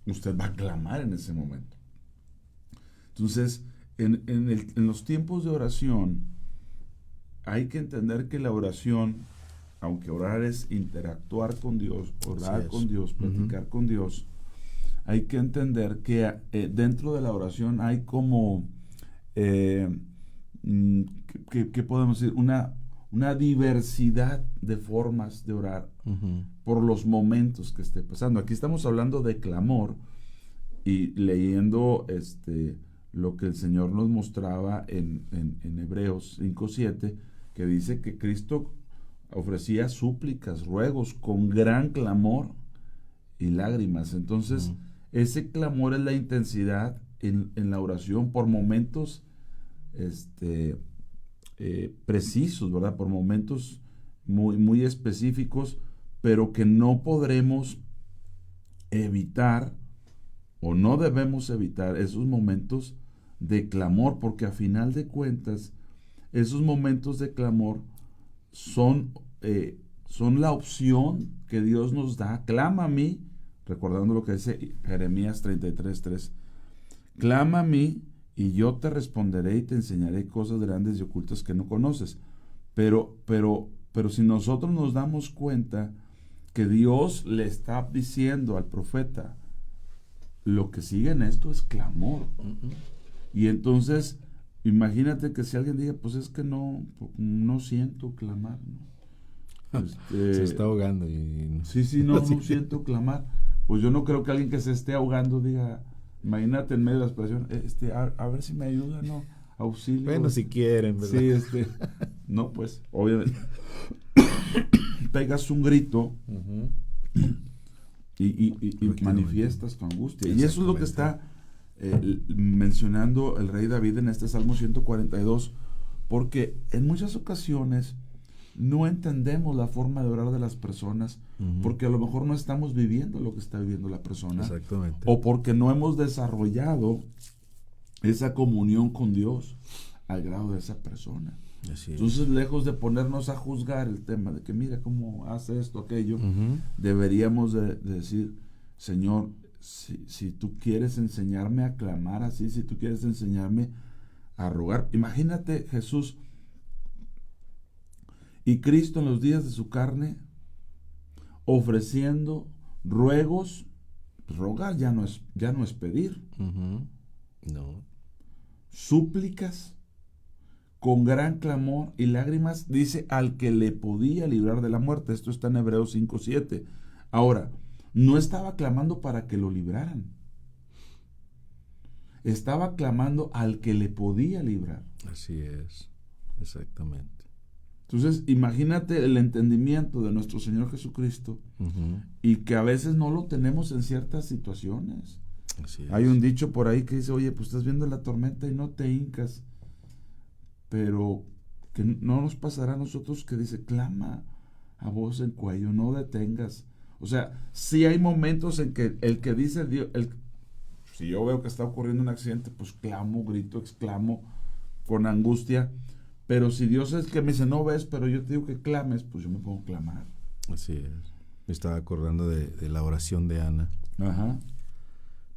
usted va a clamar en ese momento. Entonces, en los tiempos de oración, hay que entender que la oración, aunque orar es interactuar con Dios, orar con Dios, platicar con Dios, hay que entender que dentro de la oración hay como, ¿qué podemos decir? Una diversidad de formas de orar por los momentos que esté pasando. Aquí estamos hablando de clamor y leyendo lo que el Señor nos mostraba en Hebreos 5:7, que dice que Cristo ofrecía súplicas, ruegos con gran clamor y lágrimas. Entonces, ese clamor es la intensidad en la oración por momentos precisos, ¿verdad? Por momentos muy, muy específicos, pero que no podremos evitar o no debemos evitar esos momentos de clamor, porque a final de cuentas esos momentos de clamor son la opción que Dios nos da. Clama a mí, recordando lo que dice Jeremías 33:3, clama a mí y yo te responderé y te enseñaré cosas grandes y ocultas que no conoces. Pero si nosotros nos damos cuenta que Dios le está diciendo al profeta, lo que sigue en esto es clamor. Y entonces, imagínate que si alguien diga, pues es que no siento clamar, ¿no? Se está ahogando. No siento clamar. Pues yo no creo que alguien que se esté ahogando diga, imagínate en medio de la expresión, a ver si me ayuda, ¿no? Auxilio. Bueno, si quieren, ¿verdad? Sí, no, pues, obviamente. Pegas un grito y manifiestas tu angustia. Y eso es lo que está mencionando el rey David en este Salmo 142, porque en muchas ocasiones no entendemos la forma de orar de las personas, porque a lo mejor no estamos viviendo lo que está viviendo la persona. Exactamente. O porque no hemos desarrollado esa comunión con Dios al grado de esa persona. Entonces, lejos de ponernos a juzgar el tema de que mira cómo hace esto, aquello, deberíamos de decir, Señor, si tú quieres enseñarme a clamar así, si tú quieres enseñarme a rogar. Imagínate Jesús y Cristo en los días de su carne ofreciendo ruegos. Rogar ya no es pedir. No. Súplicas con gran clamor y lágrimas, dice, al que le podía librar de la muerte. Esto está en Hebreos 5:7. Ahora, no estaba clamando para que lo libraran. Estaba clamando al que le podía librar. Así es, exactamente. Entonces, imagínate el entendimiento de nuestro Señor Jesucristo y que a veces no lo tenemos en ciertas situaciones. Así es. Hay un dicho por ahí que dice, oye, pues estás viendo la tormenta y no te hincas. Pero que no nos pasará a nosotros que dice, clama a voz en cuello, no detengas. O sea, sí hay momentos en que el que dice Dios, si yo veo que está ocurriendo un accidente, pues clamo, grito, exclamo con angustia. Pero si Dios es que me dice, no ves, pero yo te digo que clames, pues yo me pongo a clamar. Así es. Me estaba acordando de la oración de Ana.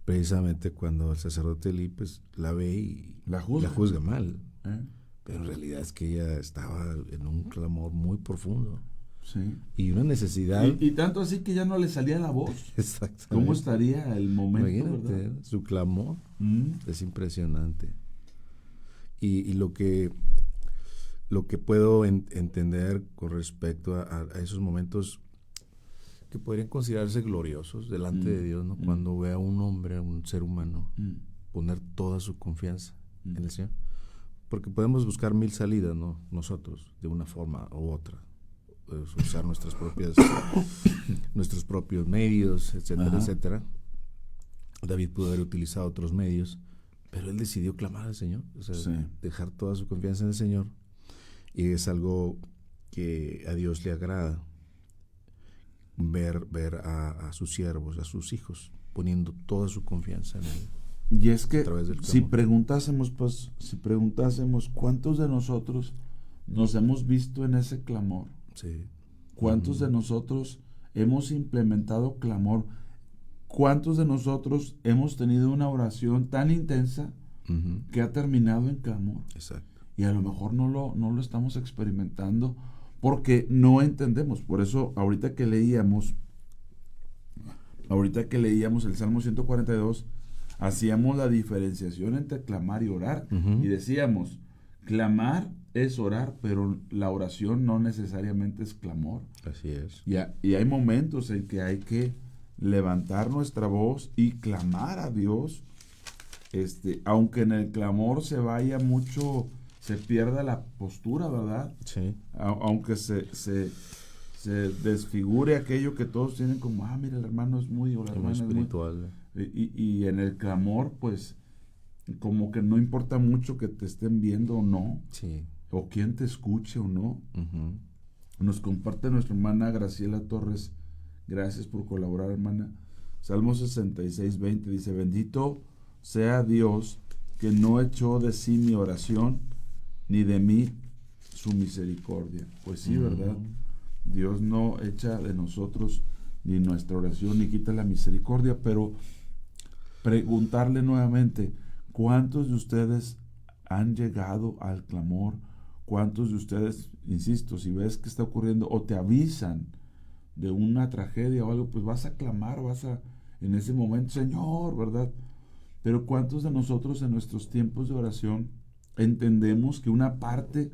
Precisamente cuando el sacerdote Elí pues la ve y la juzga mal. Pero en realidad es que ella estaba en un clamor muy profundo. Sí. Y una necesidad. Y tanto así que ya no le salía la voz. Exactamente. ¿Cómo estaría el momento? Imagínate, ¿verdad? Su clamor es impresionante. Y lo que puedo entender con respecto a esos momentos que podrían considerarse gloriosos delante de Dios, ¿no? Cuando ve a un hombre, a un ser humano, poner toda su confianza en el Señor. Porque podemos buscar 1000 salidas, ¿no? Nosotros, de una forma u otra. Usar nuestros propios medios, etcétera, etcétera. David pudo haber utilizado otros medios, pero él decidió clamar al Señor, o sea, dejar toda su confianza en el Señor. Y es algo que a Dios le agrada, ver a sus siervos, a sus hijos, poniendo toda su confianza en Él. Y es que si preguntásemos, ¿cuántos de nosotros nos hemos visto en ese clamor? Sí. ¿Cuántos de nosotros hemos implementado clamor? ¿Cuántos de nosotros hemos tenido una oración tan intensa que ha terminado en clamor? Exacto. Y a lo mejor no lo estamos experimentando porque no entendemos. Por eso ahorita que leíamos el Salmo 142, hacíamos la diferenciación entre clamar y orar. Y decíamos, clamar es orar, pero la oración no necesariamente es clamor. Así es. Y hay momentos en que hay que levantar nuestra voz y clamar a Dios, aunque en el clamor se pierda la postura, ¿verdad? Sí. Aunque se desfigure aquello que todos tienen como, mira, el hermano es muy, o la hermana es espiritual. Y en el clamor, pues, como que no importa mucho que te estén viendo o no, sí, o quién te escuche o no. Nos comparte nuestra hermana Graciela Torres. Gracias por colaborar, hermana. Salmo 66:20 dice, bendito sea Dios que no echó de sí mi oración, ni de mí su misericordia. Pues sí, ¿verdad? Dios no echa de nosotros ni nuestra oración, ni quita la misericordia, pero preguntarle nuevamente, ¿cuántos de ustedes han llegado al clamor? ¿Cuántos de ustedes, insisto, si ves que está ocurriendo o te avisan de una tragedia o algo, pues vas a clamar, en ese momento, Señor, ¿verdad? Pero ¿cuántos de nosotros en nuestros tiempos de oración entendemos que una parte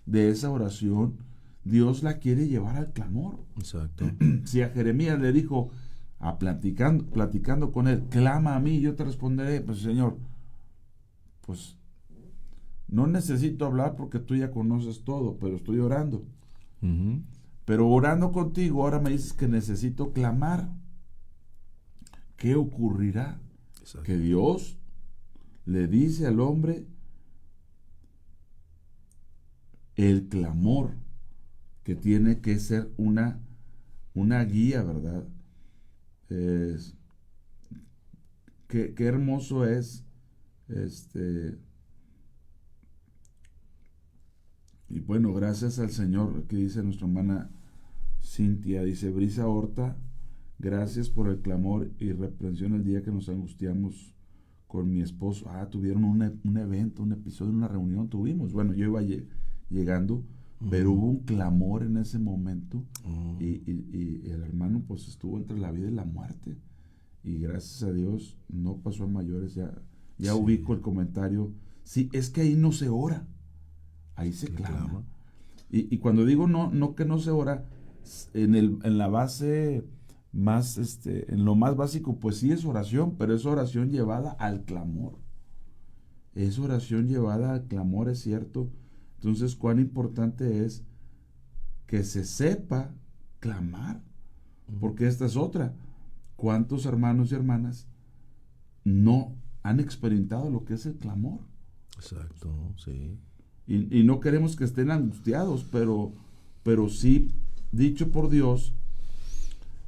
de esa oración Dios la quiere llevar al clamor? Exacto. Si a Jeremías le dijo, platicando con él, clama a mí, yo te responderé, pues Señor, pues no necesito hablar porque tú ya conoces todo, pero estoy orando. Pero orando contigo, ahora me dices que necesito clamar. ¿Qué ocurrirá? Exacto. Que Dios le dice al hombre el clamor, que tiene que ser una guía, ¿verdad? Qué hermoso es y bueno, gracias al Señor, que dice nuestra hermana Cintia, dice Brisa Horta, gracias por el clamor y reprensión el día que nos angustiamos con mi esposo. Tuvieron un evento, un episodio, una reunión, tuvimos, bueno, yo iba llegando, pero hubo un clamor en ese momento y el hermano pues estuvo entre la vida y la muerte, y gracias a Dios no pasó a mayores. Ya sí. Ubico el comentario, sí, es que ahí no se ora, ahí se clama. Y cuando digo no que no se ora, en la base más, en lo más básico, pues sí es oración, pero es oración llevada al clamor. Es oración llevada al clamor, es cierto. Entonces, cuán importante es que se sepa clamar, porque esta es otra. ¿Cuántos hermanos y hermanas no han experimentado lo que es el clamor? Exacto, sí. Y no queremos que estén angustiados, pero sí, dicho por Dios,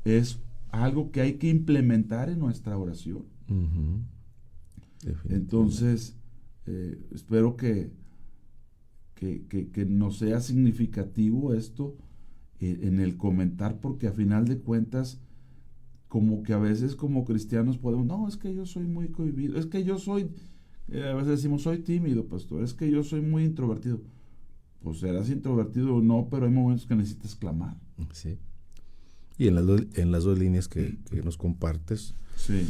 es algo que hay que implementar en nuestra oración. Entonces, espero que nos sea significativo esto en el comentar, porque a final de cuentas, como que a veces como cristianos podemos, no, es que yo soy muy cohibido, es que yo soy, a veces decimos, soy tímido, pastor, es que yo soy muy introvertido. Pues serás introvertido o no, pero hay momentos que necesitas clamar. Sí. Y en las dos líneas que nos compartes, sí,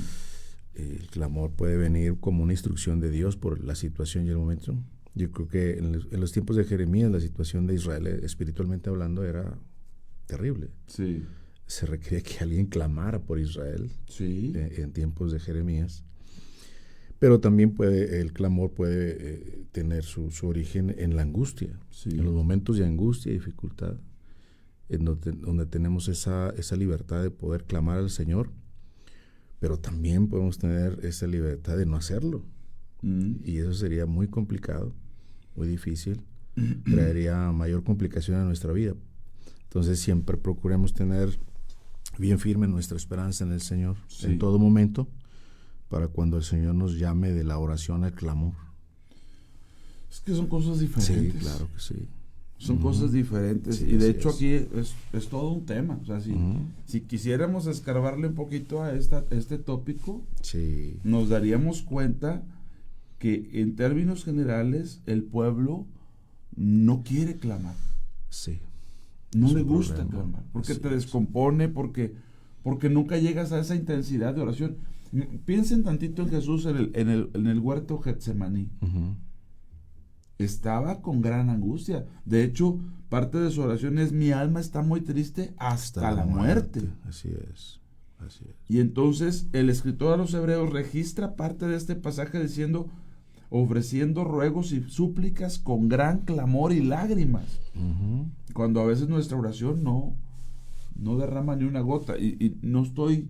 el clamor puede venir como una instrucción de Dios por la situación y el momento. Yo creo que en los tiempos de Jeremías la situación de Israel, espiritualmente hablando, era terrible. Sí. Se requería que alguien clamara por Israel, sí, en tiempos de Jeremías. Pero también el clamor puede tener su origen en la angustia, sí, en los momentos de angustia y dificultad, en donde tenemos esa libertad de poder clamar al Señor, pero también podemos tener esa libertad de no hacerlo. Y eso sería muy complicado, muy difícil, traería mayor complicación a nuestra vida. Entonces siempre procuremos tener bien firme nuestra esperanza en el Señor, sí, en todo momento, para cuando el Señor nos llame de la oración al clamor. Es que son cosas diferentes. Sí, claro que sí. Son cosas diferentes. Sí, y de así hecho es. aquí es todo un tema. O sea, si quisiéramos escarbarle un poquito a este tópico, nos daríamos cuenta que en términos generales el pueblo no quiere clamar. Sí. No le gusta clamar. Porque te descompone, porque nunca llegas a esa intensidad de oración. Piensen tantito en Jesús en el huerto Getsemaní. Estaba con gran angustia. De hecho, parte de su oración es: mi alma está muy triste hasta la muerte. Así es. Y entonces el escritor a los Hebreos registra parte de este pasaje diciendo: ofreciendo ruegos y súplicas con gran clamor y lágrimas. Cuando a veces nuestra oración no derrama ni una gota. Y no estoy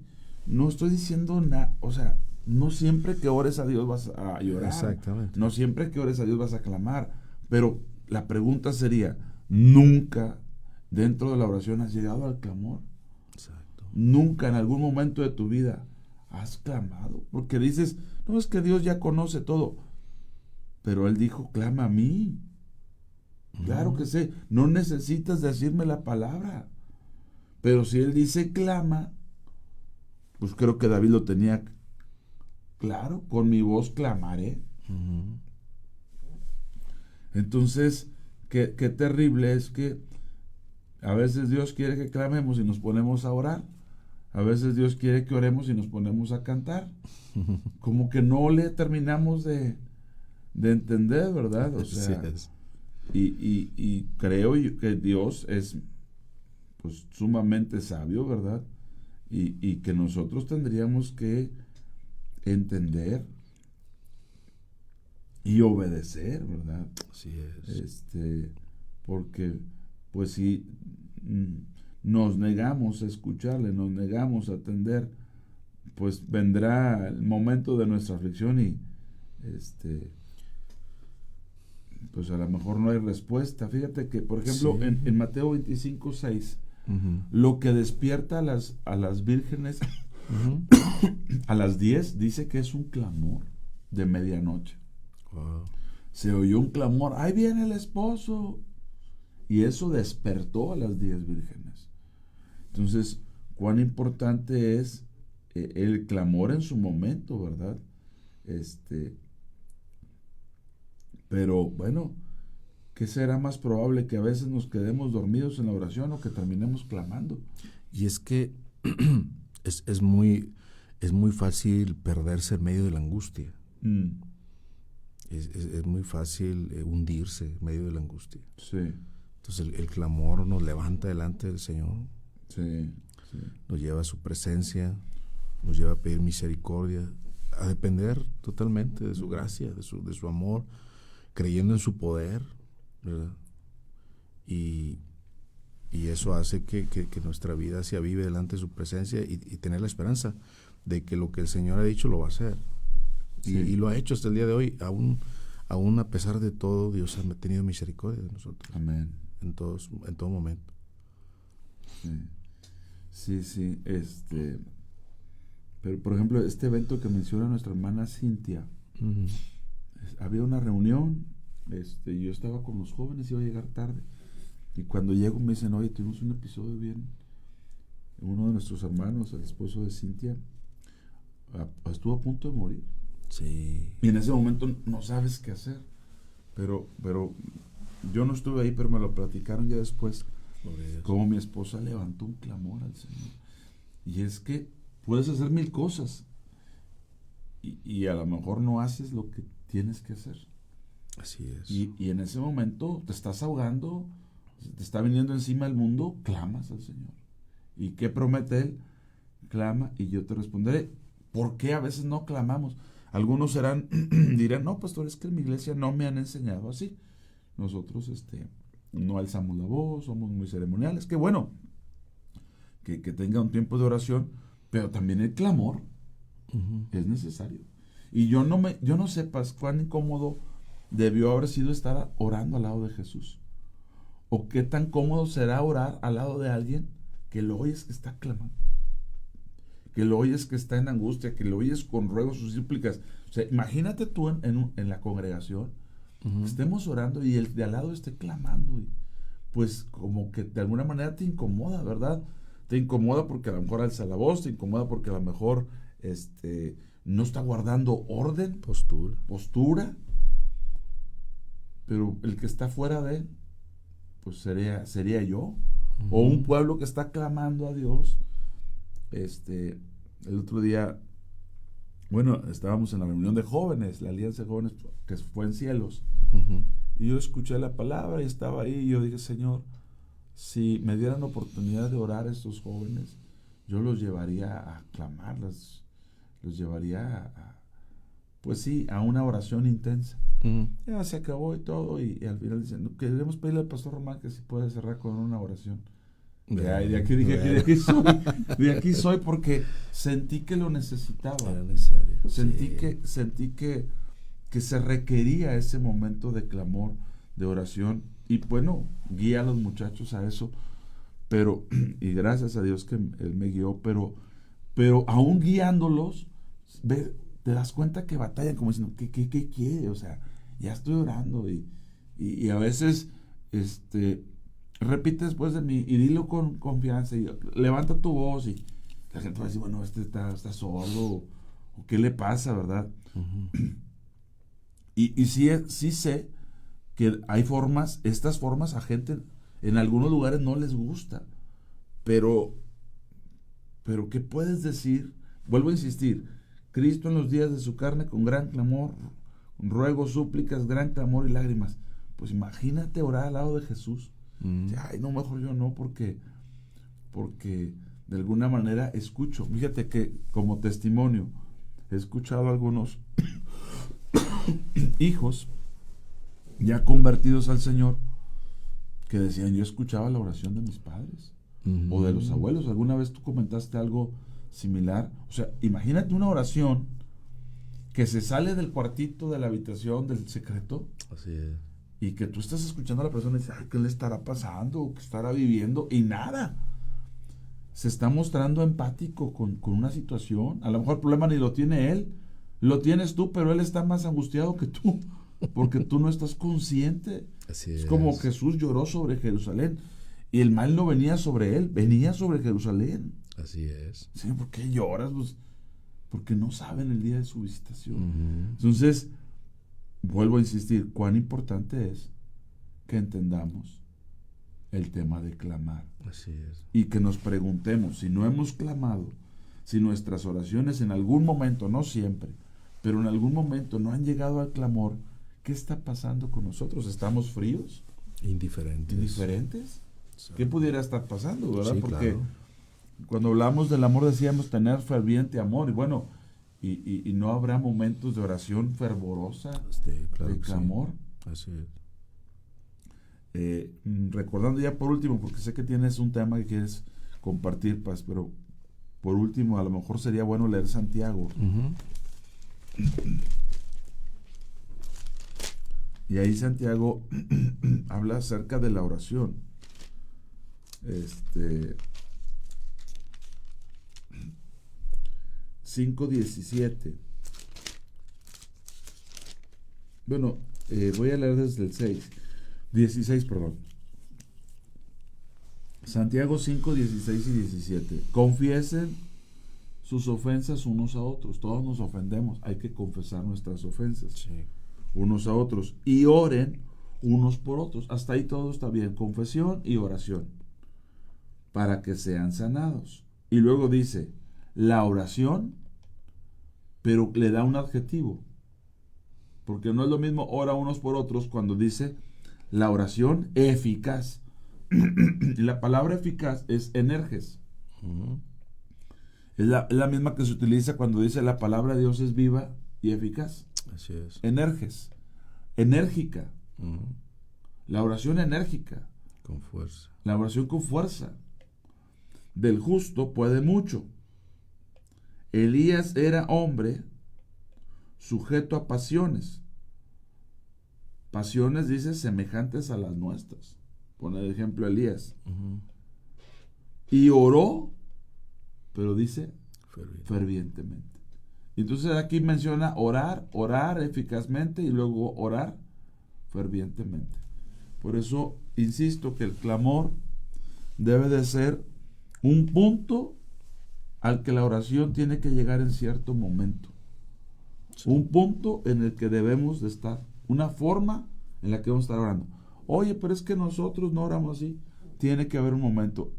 diciendo nada, o sea, no siempre que ores a Dios vas a llorar. Exactamente. No siempre que ores a Dios vas a clamar. Pero la pregunta sería: ¿nunca dentro de la oración has llegado al clamor? Exacto. ¿Nunca en algún momento de tu vida has clamado? Porque dices: no, es que Dios ya conoce todo. Pero Él dijo: clama a mí. Claro que sé, no necesitas decirme la palabra. Pero si Él dice clama, pues creo que David lo tenía claro: con mi voz clamaré. Entonces, qué terrible es que a veces Dios quiere que clamemos y nos ponemos a orar. A veces Dios quiere que oremos y nos ponemos a cantar. Como que no le terminamos de entender, ¿verdad? O sea, y creo que Dios es pues sumamente sabio, ¿verdad? Y que nosotros tendríamos que entender y obedecer, ¿verdad? Así es. Porque pues si nos negamos a escucharle, nos negamos a atender, pues vendrá el momento de nuestra aflicción y pues a lo mejor no hay respuesta. Fíjate que, por ejemplo, en Mateo 25:6, lo que despierta a las vírgenes a las 10 dice que es un clamor de medianoche. Wow. Se oyó un clamor: ¡ahí viene el esposo! Y eso despertó a las 10 vírgenes. Entonces, cuán importante es el clamor en su momento, ¿verdad? Pero bueno, ¿qué será más probable? Que a veces nos quedemos dormidos en la oración o que terminemos clamando. Y es que es muy fácil perderse en medio de la angustia. Es muy fácil hundirse en medio de la angustia. Sí. Entonces el clamor nos levanta delante del Señor. Sí. Nos lleva a su presencia, nos lleva a pedir misericordia, a depender totalmente de su gracia, de su amor, creyendo en su poder, ¿verdad? Y eso hace que nuestra vida se avive delante de su presencia y tener la esperanza de que lo que el Señor ha dicho lo va a hacer. Sí. Y lo ha hecho hasta el día de hoy. Aún a pesar de todo, Dios ha tenido misericordia de nosotros. Amén. En todo momento. Sí. Pero por ejemplo, este evento que menciona nuestra hermana Cintia, había una reunión, yo estaba con los jóvenes, iba a llegar tarde, y cuando llego me dicen: oye, tuvimos un episodio bien. Uno de nuestros hermanos, el esposo de Cintia, estuvo a punto de morir. Sí. Y en ese momento no sabes qué hacer. Pero yo no estuve ahí, pero me lo platicaron ya después, cómo mi esposa levantó un clamor al Señor. Y es que puedes hacer 1000 cosas y a lo mejor no haces lo que tienes que hacer. Así es. Y en ese momento te estás ahogando, te está viniendo encima el mundo, clamas al Señor. ¿Y qué promete Él? Clama y yo te responderé. ¿Por qué a veces no clamamos? Algunos dirán: no, pastor, es que en mi iglesia no me han enseñado así. Nosotros no alzamos la voz, somos muy ceremoniales. Que bueno, que tenga un tiempo de oración, pero también el clamor es necesario. Y yo no sepas cuán incómodo debió haber sido estar orando al lado de Jesús. O qué tan cómodo será orar al lado de alguien que lo oyes que está clamando. que lo oyes que está en angustia, que lo oyes con ruegos sus súplicas. O sea, imagínate tú en la congregación, que estemos orando y el de al lado esté clamando, y pues como que de alguna manera te incomoda, ¿verdad? Te incomoda porque a lo mejor alza la voz, te incomoda porque a lo mejor no está guardando orden, postura, pero el que está fuera de él, pues sería yo, o un pueblo que está clamando a Dios. El otro día, bueno, estábamos en la reunión de jóvenes, la alianza de jóvenes que fue en Cielos, y yo escuché la palabra y estaba ahí, y yo dije, Señor, si me dieran oportunidad de orar a estos jóvenes, yo los llevaría a clamarlas, los llevaría pues sí, a una oración intensa. Ya se acabó y todo, y al final dicen, queremos pedirle al pastor Román que si puede cerrar con una oración. De aquí dije, de aquí soy porque sentí que lo necesitaba. Era necesario. Sentí que se requería ese momento de clamor, de oración, y bueno, guía a los muchachos a eso, pero, y gracias a Dios que Él me guió, pero aún guiándolos, te das cuenta que batallan como diciendo, ¿qué quiere? O sea, ya estoy orando, y a veces, repite después de mí, y dilo con confianza, y levanta tu voz, y la gente va a decir, bueno, está sordo, o qué le pasa, ¿verdad? Y sí sé que hay estas formas a gente en algunos lugares no les gusta, pero ¿qué puedes decir? Vuelvo a insistir, Cristo en los días de su carne con gran clamor, ruegos, súplicas, gran clamor y lágrimas. Pues imagínate orar al lado de Jesús. Ay, no, mejor yo no, porque de alguna manera escucho. Fíjate que como testimonio he escuchado a algunos hijos ya convertidos al Señor que decían, yo escuchaba la oración de mis padres o de los abuelos. ¿Alguna vez tú comentaste algo similar? O sea, imagínate una oración que se sale del cuartito de la habitación del secreto. Así es. Y que tú estás escuchando a la persona y dices, ay, ¿qué le estará pasando? ¿Qué estará viviendo? Y nada. Se está mostrando empático con una situación. A lo mejor el problema ni lo tiene él, lo tienes tú, pero él está más angustiado que tú, porque tú no estás consciente. Así es como Jesús lloró sobre Jerusalén, y el mal no venía sobre él, venía sobre Jerusalén. Así es. Sí, ¿por qué lloras? Pues porque no saben el día de su visitación. Entonces, vuelvo a insistir, cuán importante es que entendamos el tema de clamar. Así es. Y que nos preguntemos, si no hemos clamado, si nuestras oraciones en algún momento, no siempre, pero en algún momento no han llegado al clamor, ¿qué está pasando con nosotros? ¿Estamos fríos? ¿Indiferentes? Sí. ¿Qué pudiera estar pasando, verdad? Sí, porque claro. Cuando hablamos del amor decíamos tener ferviente amor, y bueno, y no habrá momentos de oración fervorosa, claro, de clamor. Sí. Así es. Recordando ya por último, porque sé que tienes un tema que quieres compartir, Paz, pero por último a lo mejor sería bueno leer Santiago. Y ahí Santiago habla acerca de la oración. 5:17. Bueno, voy a leer desde el 16, perdón. Santiago 5:16 y 17. Confiesen sus ofensas unos a otros. Todos nos ofendemos. Hay que confesar nuestras ofensas unos a otros. Y oren unos por otros. Hasta ahí todo está bien. Confesión y oración. Para que sean sanados. Y luego dice, la oración, pero le da un adjetivo. Porque no es lo mismo ora unos por otros cuando dice la oración eficaz. Y la palabra eficaz es energes. Es la misma que se utiliza cuando dice la palabra de Dios es viva y eficaz. Así es. Energes. Enérgica. La oración enérgica. Con fuerza. La oración con fuerza. Del justo puede mucho. Elías era hombre sujeto a pasiones. Pasiones, dice, semejantes a las nuestras. Pone de ejemplo Elías. Y oró, pero dice, fervientemente. Entonces aquí menciona orar eficazmente y luego orar fervientemente. Por eso insisto que el clamor debe de ser un punto al que la oración tiene que llegar en cierto momento. Sí. Un punto en el que debemos de estar. Una forma en la que vamos a estar orando. Oye, pero es que nosotros no oramos así. Tiene que haber un momento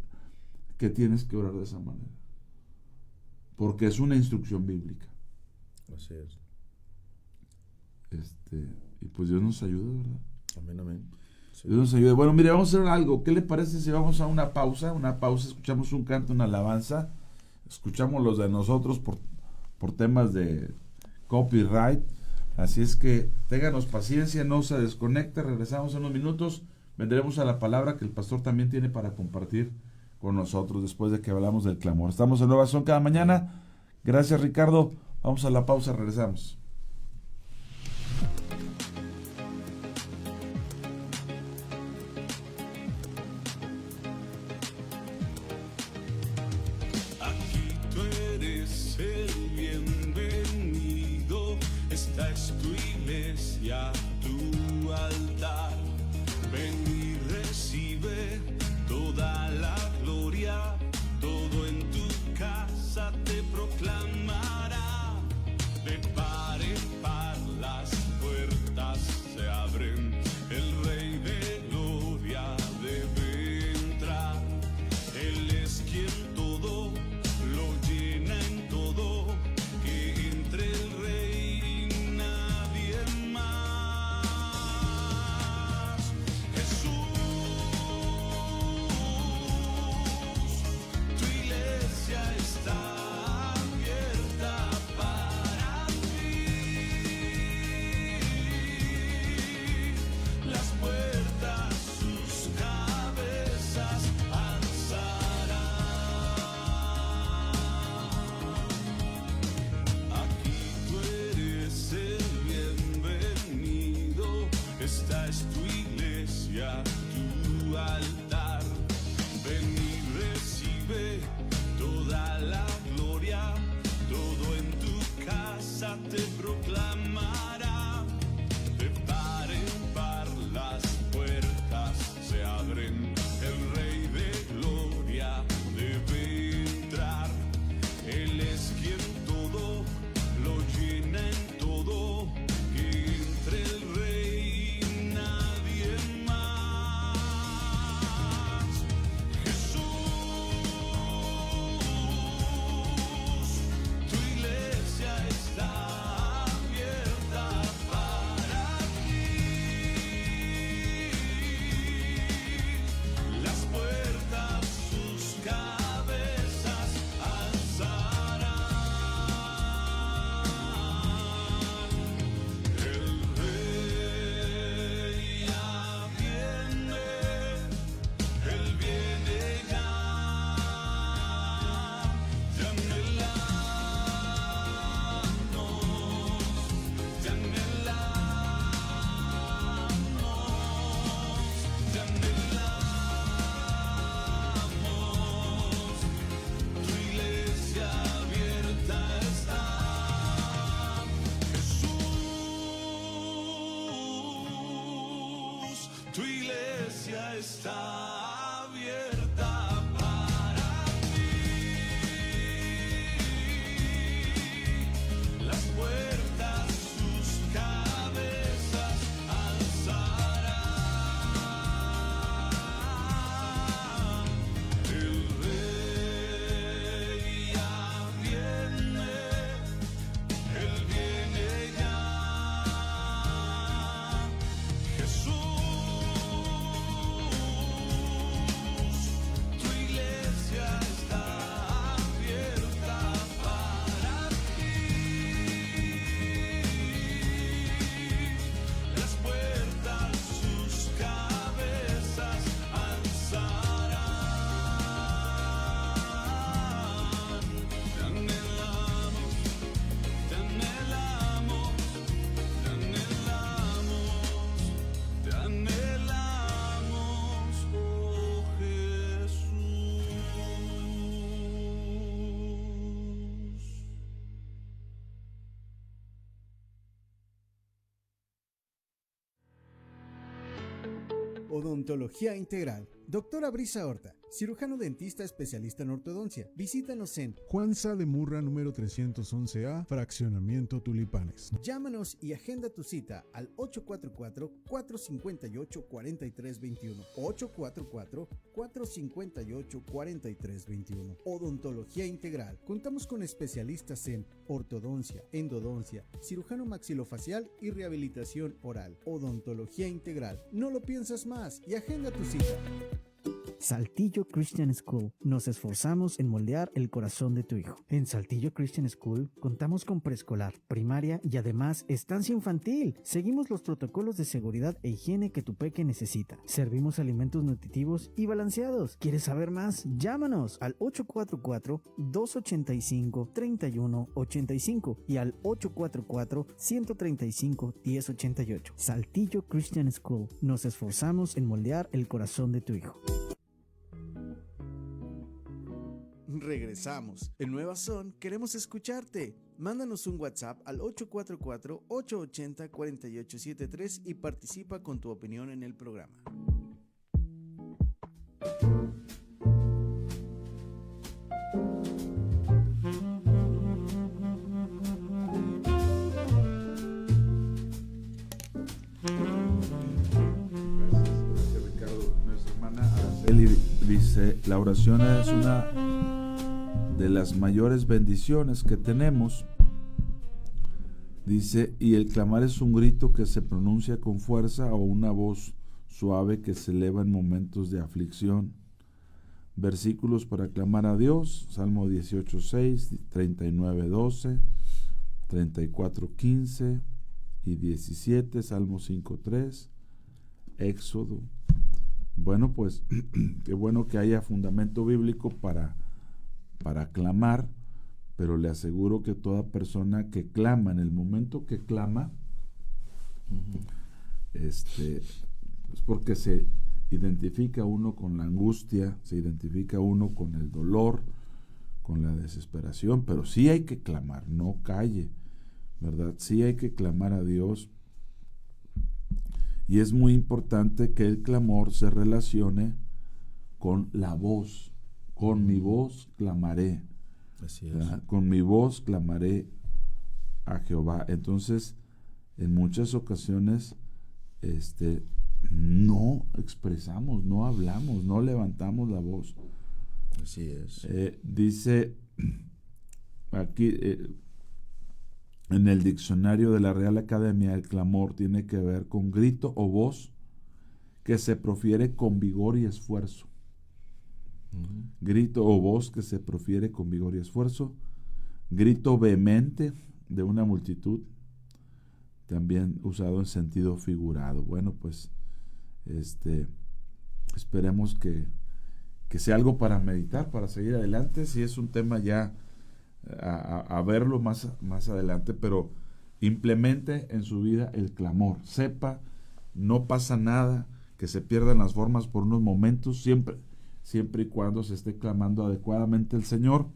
que tienes que orar de esa manera. Porque es una instrucción bíblica. Así es. Y pues Dios nos ayude, ¿verdad? Amén, amén. Sí. Dios nos ayude. Bueno, mire, vamos a hacer algo. ¿Qué le parece si vamos a una pausa? Escuchamos un canto, una alabanza. Escuchamos los de nosotros por temas de copyright. Así es que ténganos paciencia, no se desconecte. Regresamos en unos minutos. Vendremos a la palabra que el pastor también tiene para compartir con nosotros después de que hablamos del clamor. Estamos en Nueva Son cada mañana. Gracias, Ricardo. Vamos a la pausa, regresamos. Aquí tú eres el bienvenido, esta es tu iglesia, tu altar. Ven y recibe toda la gloria, todo en tu casa te proclamará. De par en par las puertas se abren, el Rey de Gloria debe entrar. Él es quien todo lo llena en todo, que entre el Rey y nadie más. Jesús, tu iglesia está abierta para ti. Las puertas sus cabezas alzarán. Aquí tú eres el bienvenido, esta es tu iglesia, tu altar. Ven y recibe toda la gloria, todo en tu casa te proclamará. De par en par las puertas se abren, el Rey de Gloria debe entrar. Él es quien todo lo llena en todo, que entre el Rey y nadie más. Jesús, tu iglesia está abierta Odontología Integral. Doctora Brisa Horta, cirujano dentista especialista en ortodoncia. Visítanos en Juan Sá de Murra número 311A, Fraccionamiento Tulipanes. Llámanos y agenda tu cita al 844-458-4321. 844-458-4321. Odontología Integral. Contamos con especialistas en ortodoncia, endodoncia, cirujano maxilofacial y rehabilitación oral. Odontología Integral. No lo piensas más y agenda tu cita. Saltillo Christian School. Nos esforzamos en moldear el corazón de tu hijo. En Saltillo Christian School contamos con preescolar, primaria y además estancia infantil. Seguimos los protocolos de seguridad e higiene que tu peque necesita. Servimos alimentos nutritivos y balanceados. ¿Quieres saber más? Llámanos al 844-285-3185 y al 844-135-1088. Saltillo Christian School. Nos esforzamos en moldear el corazón de tu hijo. Regresamos. En Nueva Son queremos escucharte. Mándanos un WhatsApp al 844-880-4873 y participa con tu opinión en el programa. Gracias Ricardo. Nuestra hermana Araceli dice, la oración es una de las mayores bendiciones que tenemos. Dice, y el clamar es un grito que se pronuncia con fuerza o una voz suave que se eleva en momentos de aflicción. Versículos para clamar a Dios: Salmo 18:6, 39:12, 34:15 y 17, Salmo 5:3, Éxodo. Bueno, pues qué bueno que haya fundamento bíblico para clamar, pero le aseguro que toda persona que clama, en el momento que clama, es porque se identifica uno con la angustia, se identifica uno con el dolor, con la desesperación, pero sí hay que clamar, no calle, ¿verdad? Sí hay que clamar a Dios, y es muy importante que el clamor se relacione con la voz. Con mi voz clamaré. Así es. ¿Verdad? Con mi voz clamaré a Jehová. Entonces, en muchas ocasiones, no expresamos, no hablamos, no levantamos la voz. Así es. Dice aquí en el diccionario de la Real Academia, el clamor tiene que ver con grito o voz que se profiere con vigor y esfuerzo. Grito o voz que se profiere con vigor y esfuerzo. Grito vehemente de una multitud, también usado en sentido figurado. Bueno, pues esperemos que sea algo para meditar, para seguir adelante. Si es un tema ya a verlo más adelante, pero implemente en su vida el clamor. Sepa, no pasa nada que se pierdan las formas por unos momentos, siempre y cuando se esté clamando adecuadamente al Señor,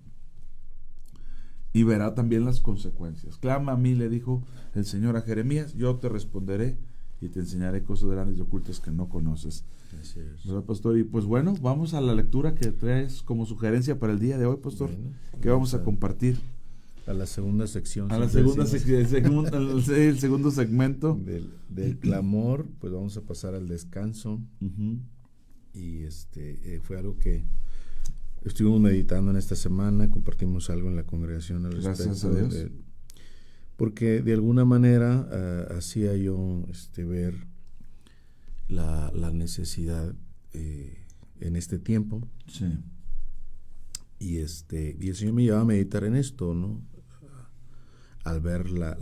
y verá también las consecuencias. Clama a mí, le dijo el Señor a Jeremías, yo te responderé y te enseñaré cosas grandes y ocultas que no conoces. Así es. ¿Verdad, pastor? Y pues bueno, vamos a la lectura que traes como sugerencia para el día de hoy, pastor. Bueno, ¿qué vamos a compartir? A la segunda sección. A la segunda sección, el segundo segmento. Del clamor, pues vamos a pasar al descanso. Y fue algo que estuvimos meditando en esta semana, compartimos algo en la congregación al respecto. Gracias a Dios. Porque de alguna manera hacía yo ver la necesidad en este tiempo. Sí. Y el Señor me llevaba a meditar en esto, ¿no? Al ver la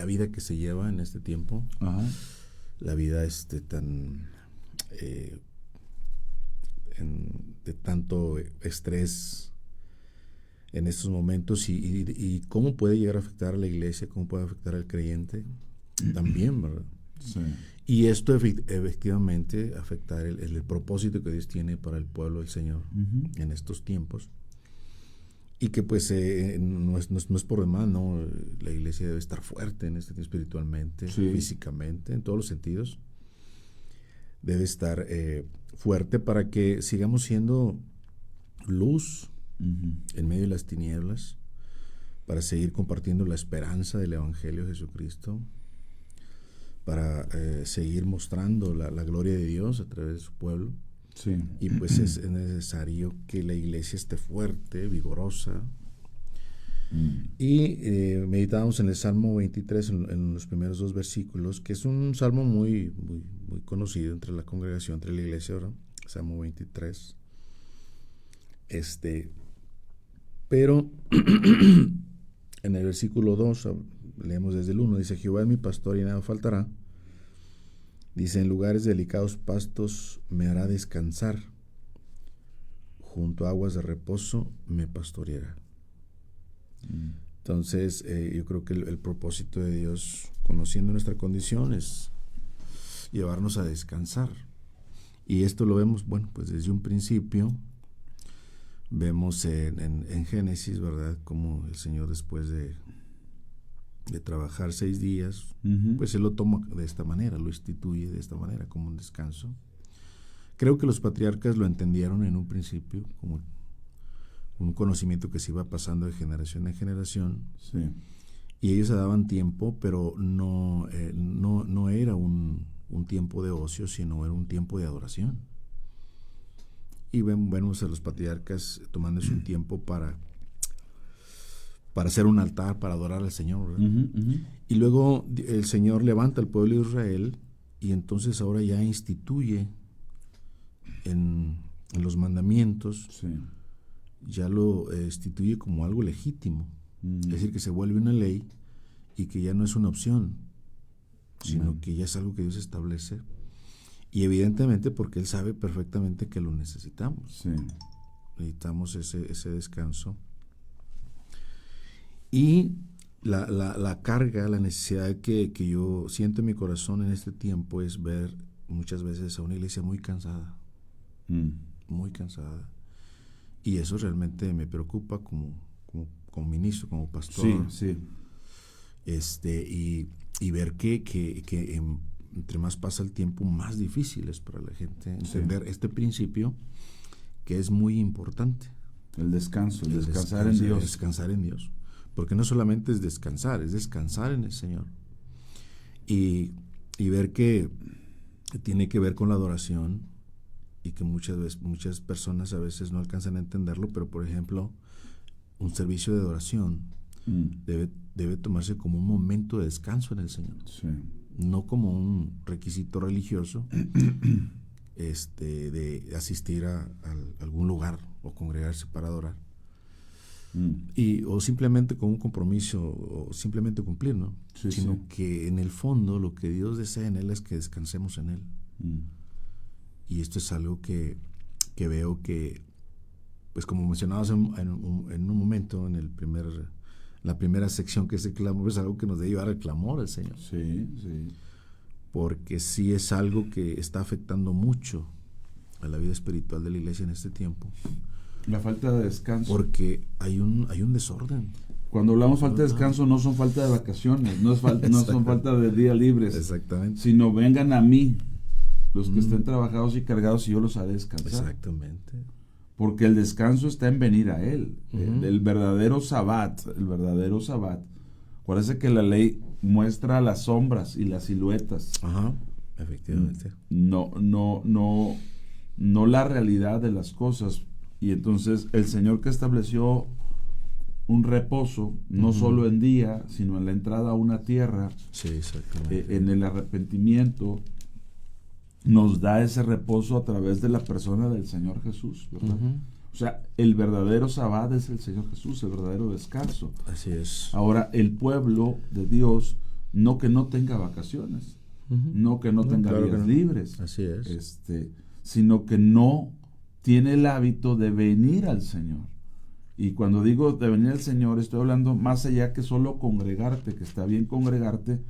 vida que se lleva en este tiempo. Ajá. La vida tan de tanto estrés en estos momentos, y cómo puede llegar a afectar a la iglesia, cómo puede afectar al creyente también, ¿verdad? Sí. Y esto efectivamente afectar el propósito que Dios tiene para el pueblo del Señor en estos tiempos, y que pues no es por demás, ¿no? La iglesia debe estar fuerte en este tiempo espiritualmente, sí, físicamente, en todos los sentidos. debe estar fuerte para que sigamos siendo luz en medio de las tinieblas, para seguir compartiendo la esperanza del Evangelio de Jesucristo, para seguir mostrando la gloria de Dios a través de su pueblo. Sí. Y pues es necesario que la iglesia esté fuerte, vigorosa. Y meditábamos en el Salmo 23, en los primeros 2 versículos, que es un salmo muy conocido entre la congregación, entre la iglesia, ¿verdad? Salmo 23. Pero en el versículo 2, leemos desde el 1, dice: Jehová es mi pastor y nada faltará. Dice: en lugares de delicados pastos me hará descansar, junto a aguas de reposo me pastoreará. Entonces, yo creo que el propósito de Dios, conociendo nuestra condición, es llevarnos a descansar. Y esto lo vemos, bueno, pues desde un principio. Vemos en Génesis, ¿verdad?, como el Señor, después de trabajar 6 días, pues Él lo toma de esta manera, lo instituye de esta manera, como un descanso. Creo que los patriarcas lo entendieron en un principio, como un conocimiento que se iba pasando de generación en generación. Sí. Y ellos se daban tiempo, pero no era un tiempo de ocio, sino era un tiempo de adoración. Y vemos a los patriarcas tomándose un tiempo para hacer un altar, para adorar al Señor, ¿verdad? Y luego el Señor levanta al pueblo de Israel, y entonces ahora ya instituye en los mandamientos, ya lo instituye como algo legítimo. Es decir, que se vuelve una ley y que ya no es una opción, sino que ya es algo que Dios establece. Y evidentemente porque Él sabe perfectamente que lo necesitamos. Necesitamos ese descanso. Y la carga, la necesidad que yo siento en mi corazón en este tiempo es ver muchas veces a una iglesia muy cansada. Muy cansada. Y eso realmente me preocupa como ministro, como pastor. Y ver que entre más pasa el tiempo, más difícil es para la gente entender este principio, que es muy importante. El descanso, descansar en Dios. Descansar en Dios. Porque no solamente es descansar en el Señor. Y ver que tiene que ver con la adoración, y que muchas personas a veces no alcanzan a entenderlo, pero por ejemplo, un servicio de adoración debe tomarse como un momento de descanso en el Señor. No como un requisito religioso de asistir a algún lugar o congregarse para adorar. O simplemente con un compromiso, o simplemente cumplir, ¿no? Sino que en el fondo lo que Dios desea en Él es que descansemos en Él. Y esto es algo que veo que, pues como mencionabas en un momento, en la primera sección, que es el clamor, es algo que nos debe llevar al clamor al Señor. Porque sí es algo que está afectando mucho a la vida espiritual de la iglesia en este tiempo. La falta de descanso. Porque hay un desorden. Cuando hablamos falta de descanso, no son falta de vacaciones, no son falta de días libres. Exactamente. Sino vengan a mí los que estén trabajados y cargados, y yo los haré descansar. Exactamente. Porque el descanso está en venir a Él. El verdadero sabbat. Parece que la ley muestra las sombras y las siluetas. Efectivamente. No la realidad de las cosas. Y entonces el Señor, que estableció un reposo, no solo en día, sino en la entrada a una tierra, en el arrepentimiento, nos da ese reposo a través de la persona del Señor Jesús, ¿verdad? O sea, el verdadero sabbat es el Señor Jesús, el verdadero descanso. Así es. Ahora, el pueblo de Dios, no que no tenga vacaciones, no que no tenga días libres. Así es. Sino que no tiene el hábito de venir al Señor. Y cuando digo de venir al Señor, estoy hablando más allá que solo congregarte, que está bien congregarte,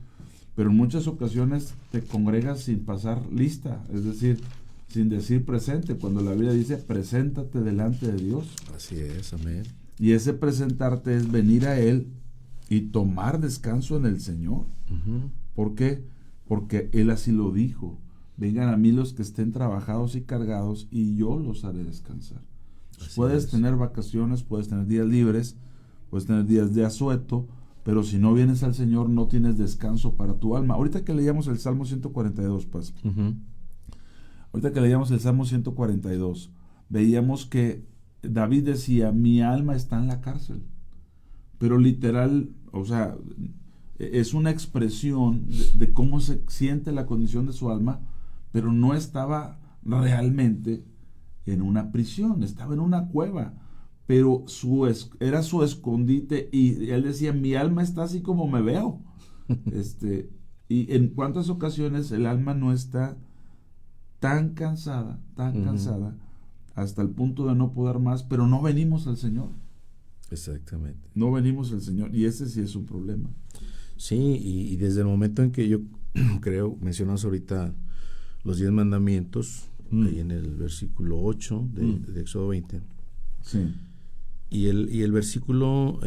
pero en muchas ocasiones te congregas sin pasar lista, es decir, sin decir presente, cuando la Biblia dice preséntate delante de Dios. Así es, amén. Y ese presentarte es venir a Él y tomar descanso en el Señor. ¿Por qué? Porque Él así lo dijo. vengan a mí los que estén trabajados y cargados y yo los haré descansar. Puedes tener vacaciones, puedes tener días libres, puedes tener días de asueto, pero si no vienes al Señor no tienes descanso para tu alma. Ahorita que leíamos el Salmo 142, Paz, ahorita que leíamos el Salmo 142, veíamos que David decía, mi alma está en la cárcel. Pero literal, o sea, es una expresión de cómo se siente la condición de su alma, pero no estaba realmente en una prisión, estaba en una cueva, pero era su escondite, y él decía, mi alma está así como me veo. Y en cuántas ocasiones el alma no está tan cansada, hasta el punto de no poder más, pero no venimos al Señor. Exactamente. No venimos al Señor, y ese sí es un problema. Sí, y desde el momento en que yo creo, mencionas ahorita los 10 mandamientos, ahí en el versículo 8 de Éxodo 20. Sí. Y el versículo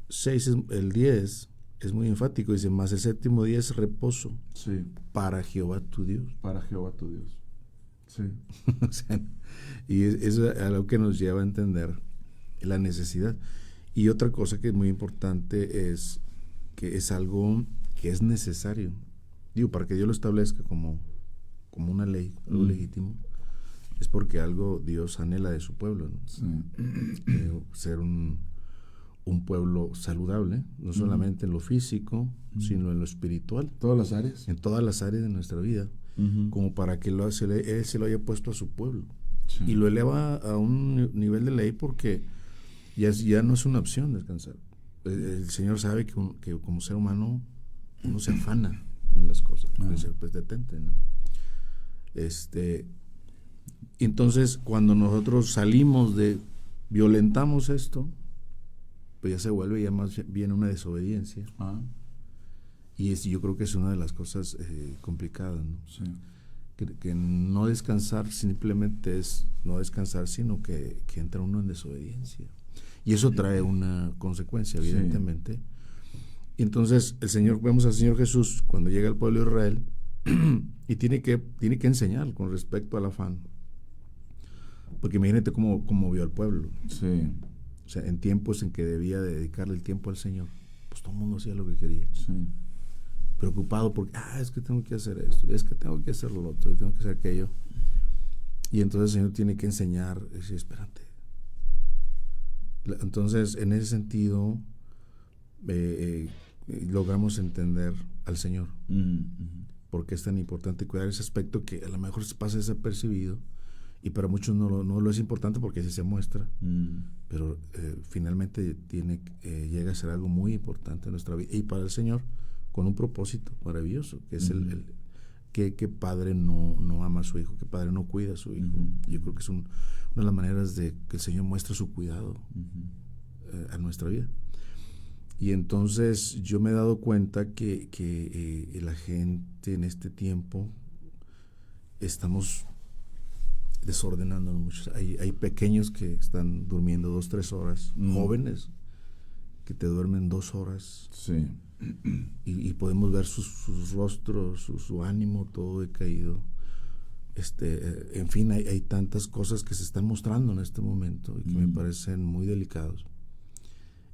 6, el 10, es muy enfático, dice, mas el séptimo día es reposo para Jehová tu Dios. Para Jehová tu Dios. Sí. O sea, y es algo que nos lleva a entender la necesidad. Y otra cosa que es muy importante es que es algo que es necesario. Digo, para que Dios lo establezca como una ley, algo legítimo, es porque algo Dios anhela de su pueblo, ¿no? Sí. Ser un pueblo saludable, no solamente en lo físico, sino en lo espiritual. Todas las áreas. En todas las áreas de nuestra vida, como para que Él se lo haya puesto a su pueblo. Sí. Y lo eleva a un nivel de ley porque ya no es una opción descansar. El Señor sabe que como ser humano uno se afana en las cosas. Dice, pues detente, ¿no? Entonces, cuando nosotros violentamos esto, pues ya se vuelve ya más bien una desobediencia. Y yo creo que es una de las cosas complicadas, ¿no? Sí. Que no descansar simplemente es no descansar, sino que entra uno en desobediencia. Y eso trae una consecuencia, evidentemente. Y entonces vemos al Señor Jesús cuando llega al pueblo de Israel y tiene que enseñar con respecto al afán. Porque imagínate cómo vio al pueblo. Sí. O sea, en tiempos en que debía dedicarle el tiempo al Señor, pues todo el mundo hacía lo que quería. Sí. Preocupado porque, es que tengo que hacer esto, es que tengo que hacer lo otro, tengo que hacer aquello. Y entonces el Señor tiene que enseñar, decir, espérate. Entonces, en ese sentido, logramos entender al Señor. Porque es tan importante cuidar ese aspecto que a lo mejor se pasa desapercibido, y para muchos no lo es importante porque así se muestra, pero finalmente llega a ser algo muy importante en nuestra vida, y para el Señor con un propósito maravilloso, que es qué padre no ama a su hijo, qué padre no cuida a su hijo. Yo creo que es una de las maneras de que el Señor muestra su cuidado a nuestra vida. Y entonces yo me he dado cuenta que la gente en este tiempo estamos desordenándonos mucho. Hay pequeños que están durmiendo 2-3 horas, jóvenes que te duermen 2 horas. Sí. Y podemos ver sus rostros, su ánimo, todo decaído. En fin, hay tantas cosas que se están mostrando en este momento y que me parecen muy delicados.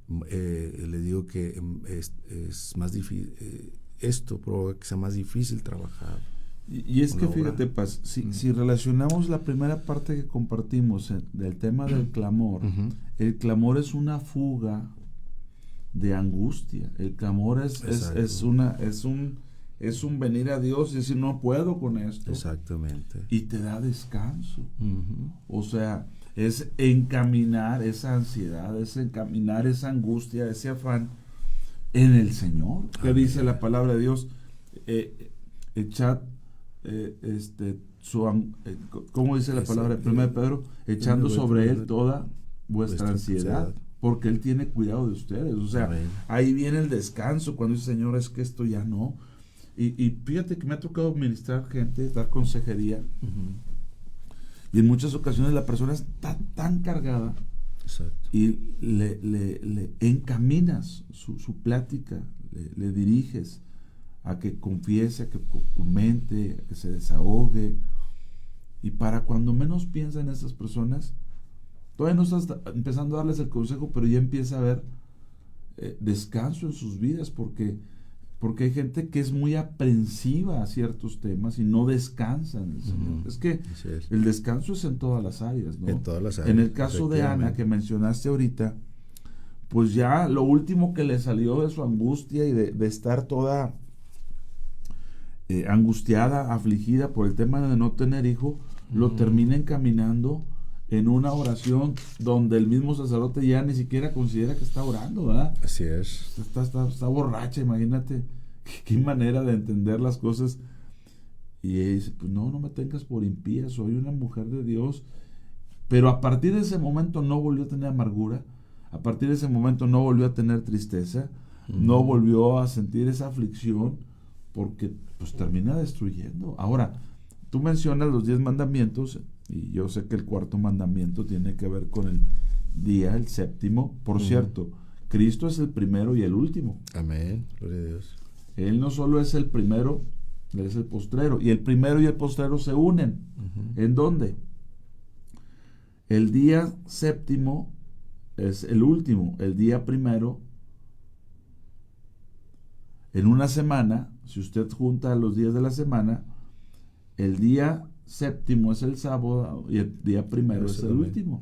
Le digo que es más difícil, esto provoca que sea más difícil trabajar. Y es que fíjate, Paz, si relacionamos la primera parte que compartimos del tema del clamor, el clamor es una fuga de angustia. El clamor es un venir a Dios y decir, no puedo con esto. Exactamente. Y te da descanso. O sea, es encaminar esa ansiedad, es encaminar esa angustia, ese afán en el Señor. ¿Qué dice la palabra de Dios? Echad ¿cómo dice la palabra de 1 Pedro? Echando sobre Él toda vuestra ansiedad, porque Él tiene cuidado de ustedes. O sea, ahí viene el descanso cuando dice, Señor, es que esto ya no. Y fíjate que me ha tocado ministrar gente, dar consejería, y en muchas ocasiones la persona está tan cargada. Exacto. Y le encaminas su plática, le diriges a que confiese, a que comente, a que se desahogue. Y para cuando menos piensa en esas personas, todavía no estás empezando a darles el consejo, pero ya empieza a haber descanso en sus vidas, porque hay gente que es muy aprensiva a ciertos temas y no descansa en el Señor. Es que el descanso es en todas las áreas, ¿no? En todas las áreas. En el caso de Ana, que mencionaste ahorita, pues ya lo último que le salió de su angustia y de estar toda angustiada, afligida por el tema de no tener hijo, lo termina encaminando en una oración donde el mismo sacerdote ya ni siquiera considera que está orando, ¿verdad? Así es. Está borracha, imagínate qué manera de entender las cosas. Y ella dice, pues no me tengas por impía, soy una mujer de Dios. Pero a partir de ese momento no volvió a tener amargura, a partir de ese momento no volvió a tener tristeza, no volvió a sentir esa aflicción, porque pues termina destruyendo. Ahora, tú mencionas los 10 mandamientos, y yo sé que el cuarto mandamiento tiene que ver con el día, el séptimo. Por cierto, Cristo es el primero y el último. Amén, gloria a Dios. Él no solo es el primero, Él es el postrero. Y el primero y el postrero se unen. ¿En dónde? El día séptimo es el último. El día primero, en una semana, si usted junta los días de la semana, el día séptimo es el sábado y el día primero es el último.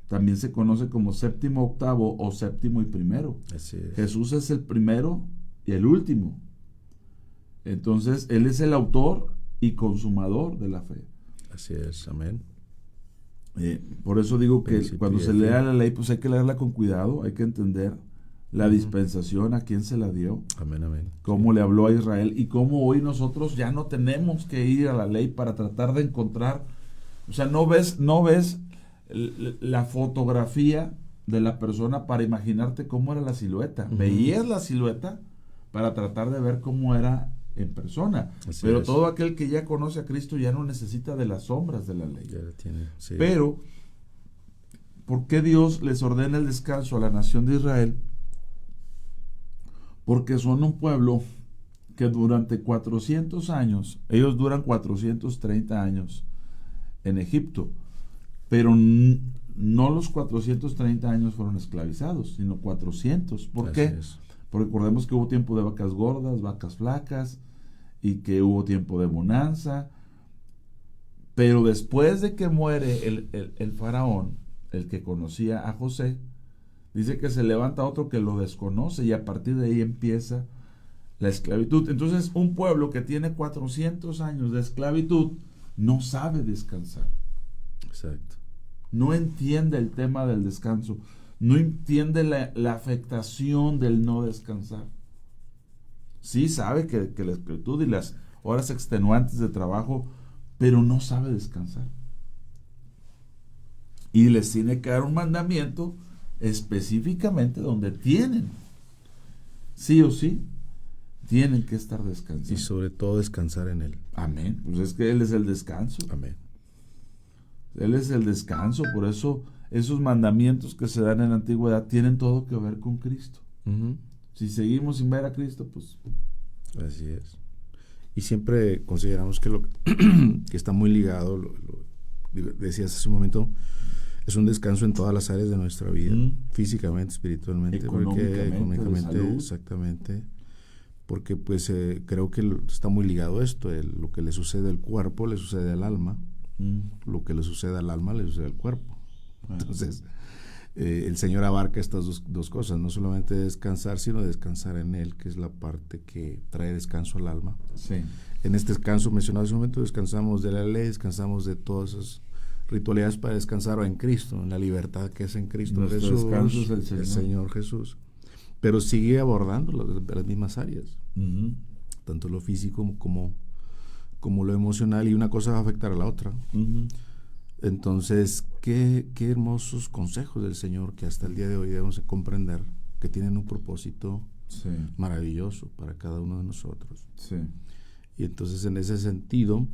También se conoce como séptimo, octavo o séptimo y primero. Así es. Jesús es el primero y el último. Entonces, Él es el autor y consumador de la fe. Así es, amén. Por eso digo que cuando se lea la ley, pues hay que leerla con cuidado, hay que entender la dispensación, a quién se la dio, amén, amén, cómo le habló a Israel y cómo hoy nosotros ya no tenemos que ir a la ley para tratar de encontrar, o sea, no ves la fotografía de la persona para imaginarte cómo era la silueta, veías la silueta para tratar de ver cómo era en persona. Pero todo aquel que ya conoce a Cristo ya no necesita de las sombras de la ley. Ya tiene, sí. Pero, ¿por qué Dios les ordena el descanso a la nación de Israel? Porque son un pueblo que durante 400 años, ellos duran 430 años en Egipto, pero no los 430 años fueron esclavizados, sino 400. ¿Por qué? Porque recordemos que hubo tiempo de vacas gordas, vacas flacas, y que hubo tiempo de bonanza. Pero después de que muere el faraón, el que conocía a José, dice que se levanta otro que lo desconoce, y a partir de ahí empieza la esclavitud. Entonces, un pueblo que tiene 400 años de esclavitud no sabe descansar. Exacto. No entiende el tema del descanso. No entiende la afectación del no descansar. Sí sabe que la esclavitud y las horas extenuantes de trabajo, pero no sabe descansar. Y les tiene que dar un mandamiento específicamente donde tienen, sí o sí, tienen que estar descansando. Y sobre todo descansar en Él. Amén. Pues es que Él es el descanso. Amén. Él es el descanso. Por eso esos mandamientos que se dan en la antigüedad tienen todo que ver con Cristo. Si seguimos sin ver a Cristo, pues... Así es. Y siempre consideramos que lo que está muy ligado, decías hace un momento, es un descanso en todas las áreas de nuestra vida, físicamente, espiritualmente, económicamente, exactamente, porque pues creo que está muy ligado esto, lo que le sucede al cuerpo le sucede al alma, lo que le sucede al alma le sucede al cuerpo. Entonces, el Señor abarca estas dos cosas, no solamente descansar, sino descansar en Él, que es la parte que trae descanso al alma. Sí. En este descanso mencionado hace un momento, descansamos de la ley, descansamos de todas esas ritualidades para descansar en Cristo, en la libertad que es en Cristo. Nuestro Jesús, descanso es el Señor Jesús. Pero sigue abordando las mismas áreas, tanto lo físico como lo emocional, y una cosa va a afectar a la otra. Entonces, qué hermosos consejos del Señor que hasta el día de hoy debemos comprender, que tienen un propósito maravilloso para cada uno de nosotros. Sí. Y entonces, en ese sentido,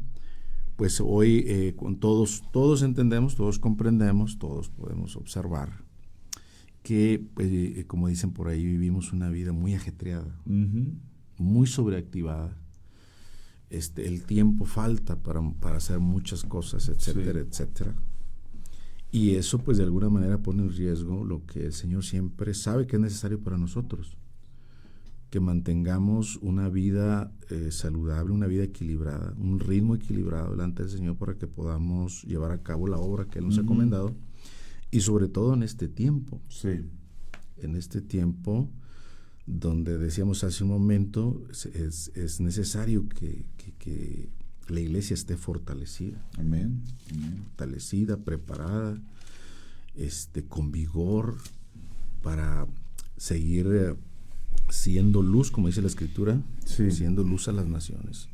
pues hoy con todos entendemos, todos comprendemos, todos podemos observar que, como dicen por ahí, vivimos una vida muy ajetreada, muy sobreactivada. El tiempo falta para hacer muchas cosas, etcétera, etcétera. Y eso pues de alguna manera pone en riesgo lo que el Señor siempre sabe que es necesario para nosotros, que mantengamos una vida saludable, una vida equilibrada, un ritmo equilibrado delante del Señor para que podamos llevar a cabo la obra que Él nos ha encomendado, y sobre todo en este tiempo. Sí. En este tiempo donde decíamos hace un momento, es necesario que la iglesia esté fortalecida. Amén. Fortalecida, preparada, con vigor, para seguir siendo luz, como dice la Escritura, siendo luz a las naciones.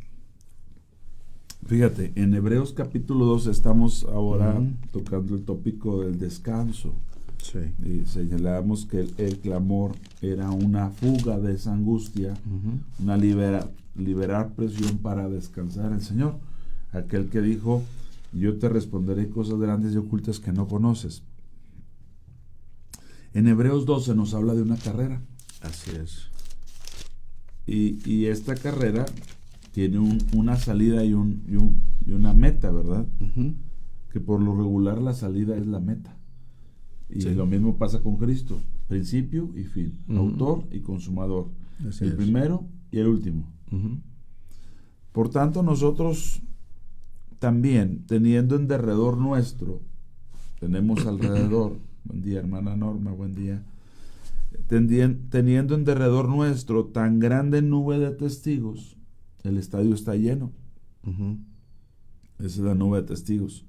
Fíjate, en Hebreos capítulo 2 estamos ahora tocando el tópico del descanso. Sí. Y señalábamos que el clamor era una fuga de esa angustia, una liberar presión para descansar en el Señor. Aquel que dijo, yo te responderé cosas grandes y ocultas que no conoces. En Hebreos 12 nos habla de una carrera. Así es. Y esta carrera tiene una salida y una meta, ¿verdad? Que por lo regular la salida es la meta. Y lo mismo pasa con Cristo, principio y fin, autor y consumador, el primero y el último. Por tanto, nosotros también, teniendo en derredor nuestro, tenemos alrededor, buen día hermana Norma, buen día, teniendo en derredor nuestro tan grande nube de testigos, el estadio está lleno, esa es la nube de testigos,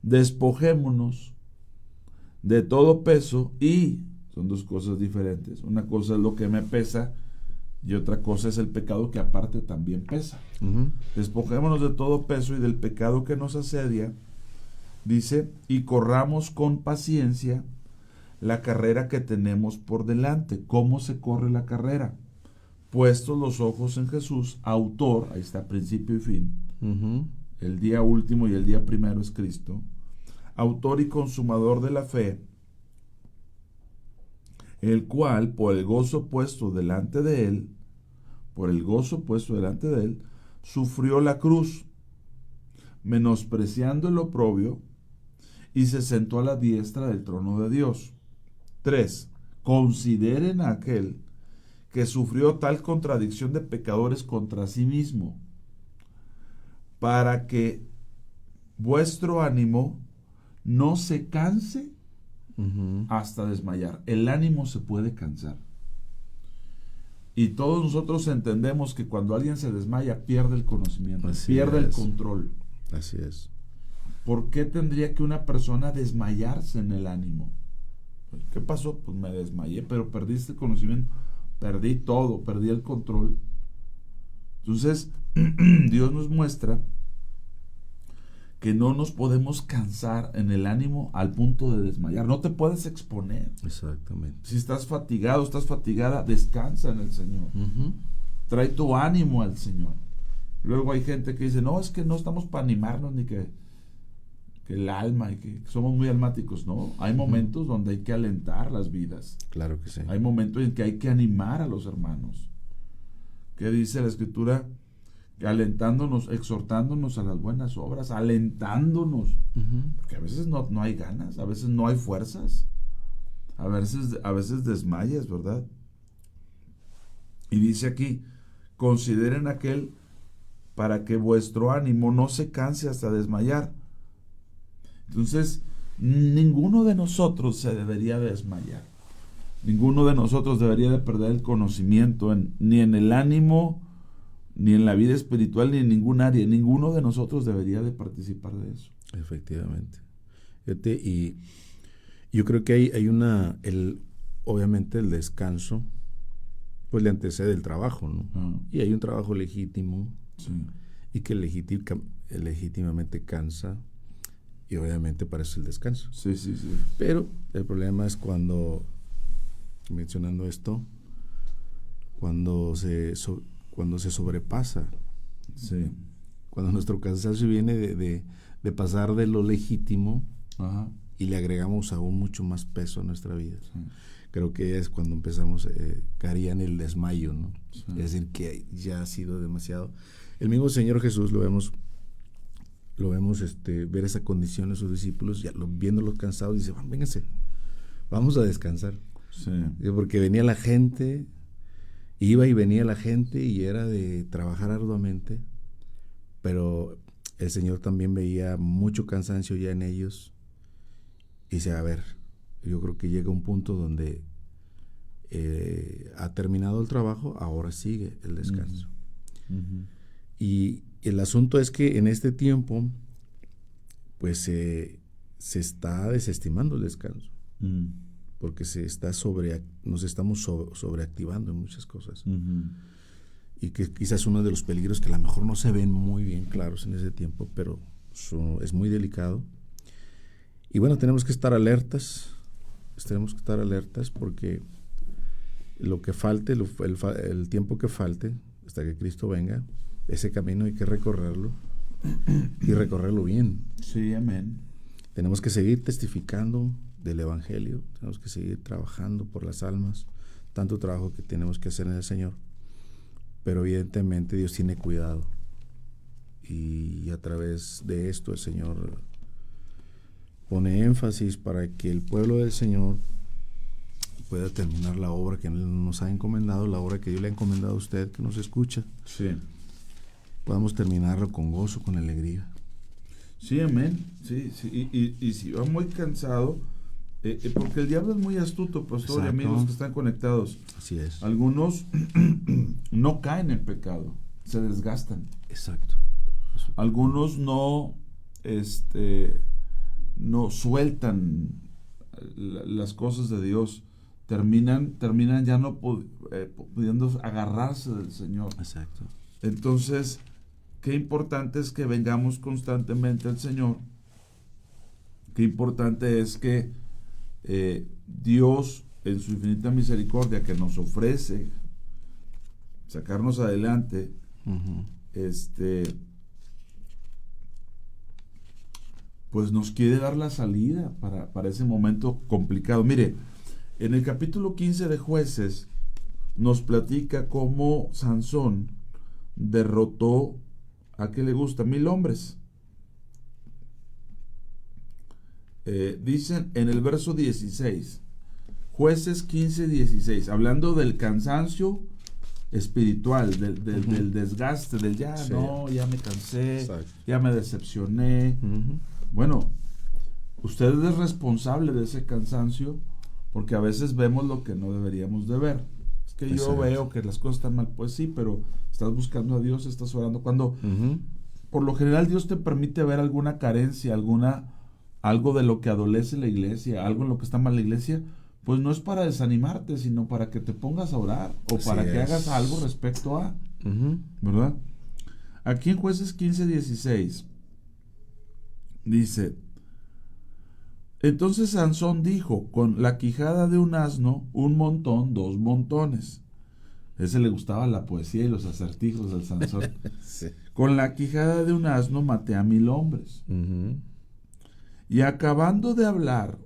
despojémonos de todo peso, y son dos cosas diferentes. Una cosa es lo que me pesa y otra cosa es el pecado que aparte también pesa. Despojémonos de todo peso y del pecado que nos asedia, dice, y corramos con paciencia la carrera que tenemos por delante. ¿Cómo se corre la carrera? Puestos los ojos en Jesús, autor, ahí está principio y fin. El día último y el día primero es Cristo, autor y consumador de la fe, el cual por el gozo puesto delante de él, sufrió la cruz, menospreciando el oprobio, y se sentó a la diestra del trono de Dios. 3. Consideren a aquel que sufrió tal contradicción de pecadores contra sí mismo, para que vuestro ánimo no se canse hasta desmayar. El ánimo se puede cansar. Y todos nosotros entendemos que cuando alguien se desmaya, pierde el conocimiento, pierde el control. Así es. ¿Por qué tendría que una persona desmayarse en el ánimo? ¿Qué pasó? Pues me desmayé, pero perdiste el conocimiento, perdí todo, perdí el control. Entonces, Dios nos muestra que no nos podemos cansar en el ánimo al punto de desmayar. No te puedes exponer. Exactamente. Si estás fatigado, estás fatigada, descansa en el Señor. Trae tu ánimo al Señor. Luego hay gente que dice, no, es que no estamos para animarnos, ni que el alma, y que somos muy almáticos. No, hay momentos donde hay que alentar las vidas. Claro que sí. Hay momentos en que hay que animar a los hermanos. ¿Qué dice la Escritura? Alentándonos, exhortándonos a las buenas obras, alentándonos, porque a veces no hay ganas, a veces no hay fuerzas, a veces desmayas, ¿verdad? Y dice aquí, consideren aquel para que vuestro ánimo no se canse hasta desmayar. Entonces, ninguno de nosotros se debería desmayar, ninguno de nosotros debería de perder el conocimiento, ni en el ánimo, ni en la vida espiritual, ni en ningún área. Ninguno de nosotros debería de participar de eso. Efectivamente. Y yo creo que hay obviamente el descanso, pues le antecede el trabajo, ¿no? Y hay un trabajo legítimo, y que legítimamente cansa, y obviamente para eso el descanso. Sí. Pero el problema es cuando, mencionando esto, cuando se sobrepasa, cuando nuestro cansancio viene de pasar de lo legítimo y le agregamos aún mucho más peso a nuestra vida. Sí. Creo que es cuando empezamos, caería en el desmayo, ¿no? Sí. Es decir, que ya ha sido demasiado. El mismo Señor Jesús lo vemos ver esa condición de sus discípulos, ya viéndolos cansados, dice, vénganse, vamos a descansar. Sí. Porque venía la gente, iba y venía la gente y era de trabajar arduamente, pero el Señor también veía mucho cansancio ya en ellos y dice, a ver, yo creo que llega un punto donde ha terminado el trabajo, ahora sigue el descanso. Uh-huh. Y el asunto es que en este tiempo pues se está desestimando el descanso, porque nos estamos sobreactivando en muchas cosas. Uh-huh. Y que quizás uno de los peligros que a lo mejor no se ven muy bien claros en ese tiempo, pero es muy delicado. Y bueno, tenemos que estar alertas porque lo que falte, el tiempo que falte, hasta que Cristo venga, ese camino hay que recorrerlo y recorrerlo bien. Sí, amén. Tenemos que seguir testificando del Evangelio, tenemos que seguir trabajando por las almas, tanto trabajo que tenemos que hacer en el Señor, pero evidentemente Dios tiene cuidado y a través de esto el Señor pone énfasis para que el pueblo del Señor pueda terminar la obra que Él nos ha encomendado, la obra que Dios le ha encomendado a usted que nos escucha. Sí. Podamos terminarlo con gozo, con alegría. Sí, amén. Sí, sí. Y si va muy cansado, porque el diablo es muy astuto, pastor y amigos que están conectados. Así es. Algunos no caen en pecado, se desgastan. Exacto. Algunos no sueltan las cosas de Dios, terminan ya no pudiendo agarrarse del Señor. Exacto. Entonces, qué importante es que vengamos constantemente al Señor. Qué importante es que Dios, en su infinita misericordia, que nos ofrece sacarnos adelante, uh-huh. Pues nos quiere dar la salida para ese momento complicado. Mire, en el capítulo 15 de Jueces nos platica cómo Sansón derrotó a que le gusta 1,000 hombres. Dicen en el verso 16, Jueces 15:16, hablando del cansancio espiritual, del desgaste, del ya me cansé, ya me decepcioné. Uh-huh. Bueno, usted es responsable de ese cansancio, porque a veces vemos lo que no deberíamos de ver. Es que yo veo que las cosas están mal, pues sí, pero estás buscando a Dios, estás orando. Cuando, uh-huh. Por lo general, Dios te permite ver alguna carencia, algo de lo que adolece la iglesia, algo en lo que está mal la iglesia, pues no es para desanimarte, sino para que te pongas a orar, o para que hagas algo respecto a, uh-huh. ¿verdad? Aquí en Jueces 15:16 dice: entonces Sansón dijo, con la quijada de un asno, 1 montón, 2 montones. Ese le gustaba la poesía y los acertijos al Sansón. Sí. Con la quijada de un asno maté a 1,000 hombres. Uh-huh. Y acabando de hablar,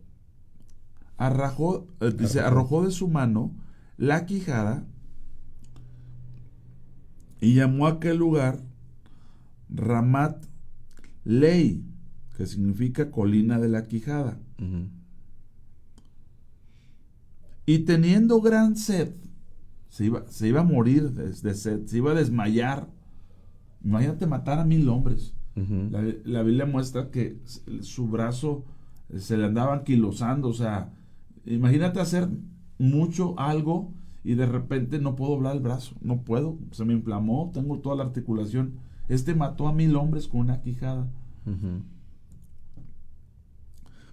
arrojó de su mano la quijada y llamó a aquel lugar Ramat Lei, que significa colina de la quijada. Uh-huh. Y teniendo gran sed, se iba a morir de sed, se iba a desmayar. Imagínate matar a 1,000 hombres. Uh-huh. La Biblia muestra que su brazo se le andaba anquilosando. O sea, imagínate hacer algo y de repente no puedo doblar el brazo, no puedo, se me inflamó, tengo toda la articulación. Mató a 1,000 hombres con una quijada. Uh-huh.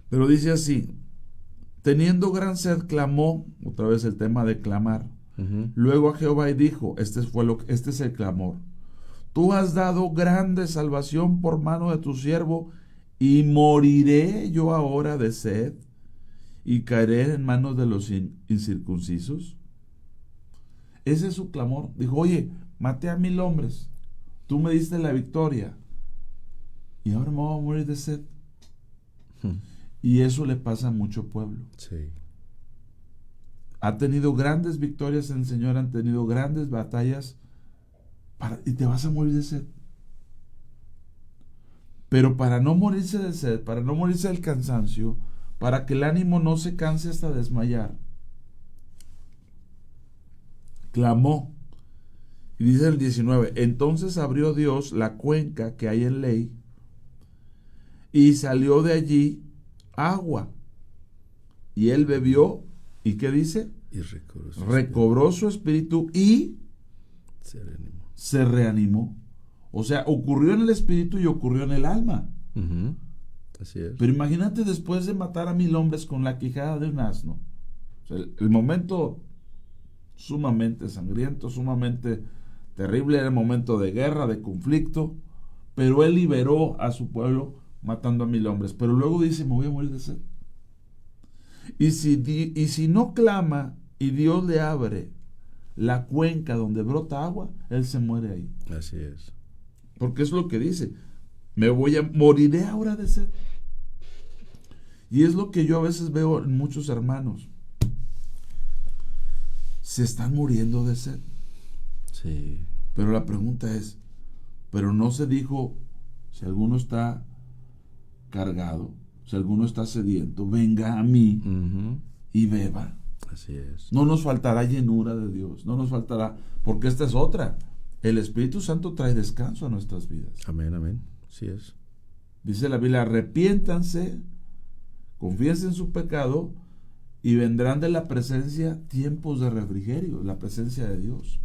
Pero dice así: teniendo gran sed, clamó, otra vez el tema de clamar. Uh-huh. Luego a Jehová y dijo, este es el clamor: tú has dado grande salvación por mano de tu siervo, y moriré yo ahora de sed, y caeré en manos de los incircuncisos. Ese es su clamor. Dijo: oye, maté a 1,000 hombres, tú me diste la victoria, y ahora me voy a morir de sed. Y eso le pasa a mucho pueblo. Sí. Ha tenido grandes victorias en el Señor, han tenido grandes batallas, y te vas a morir de sed. Pero para no morirse de sed, para no morirse del cansancio, para que el ánimo no se canse hasta desmayar, clamó. Y dice el 19, entonces abrió Dios la cuenca que hay en Ley, y salió de allí agua. Y él bebió, ¿y qué dice? Y recobró su espíritu y se reanimó. O sea, ocurrió en el espíritu y ocurrió en el alma. Así es. Pero imagínate después de matar a 1000 hombres con la quijada de un asno. O sea, el momento sumamente sangriento, sumamente terrible, era el momento de guerra, de conflicto, pero él liberó a su pueblo matando a 1000 hombres. Pero luego dice, me voy a morir de sed. Y si no clama y Dios le abre la cuenca donde brota agua, él se muere ahí. Así es. Porque es lo que dice, moriré ahora de sed. Y es lo que yo a veces veo en muchos hermanos. Se están muriendo de sed. Sí. Pero la pregunta es, pero no se dijo, si alguno está cargado, si alguno está sediento, venga a mí y beba. Así es. No nos faltará llenura de Dios, no nos faltará, porque esta es otra. El Espíritu Santo trae descanso a nuestras vidas. Amén, amén. Así es. Dice la Biblia, arrepiéntanse, confiesen su pecado y vendrán de la presencia tiempos de refrigerio, la presencia de Dios.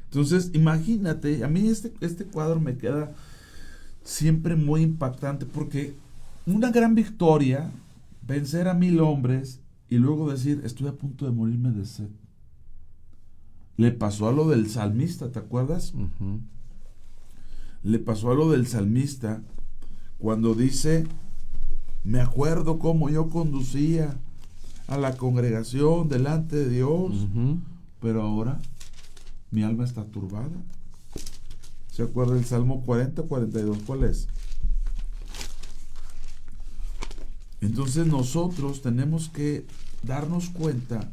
Entonces, imagínate, a mí este cuadro me queda siempre muy impactante, porque una gran victoria, vencer a 1000 hombres y luego decir, estoy a punto de morirme de sed. Le pasó a lo del salmista, ¿te acuerdas? Le pasó a lo del salmista cuando dice, me acuerdo cómo yo conducía a la congregación delante de Dios, pero ahora mi alma está turbada. ¿Se acuerda del Salmo 40, 42? ¿Cuál es? Entonces nosotros tenemos que darnos cuenta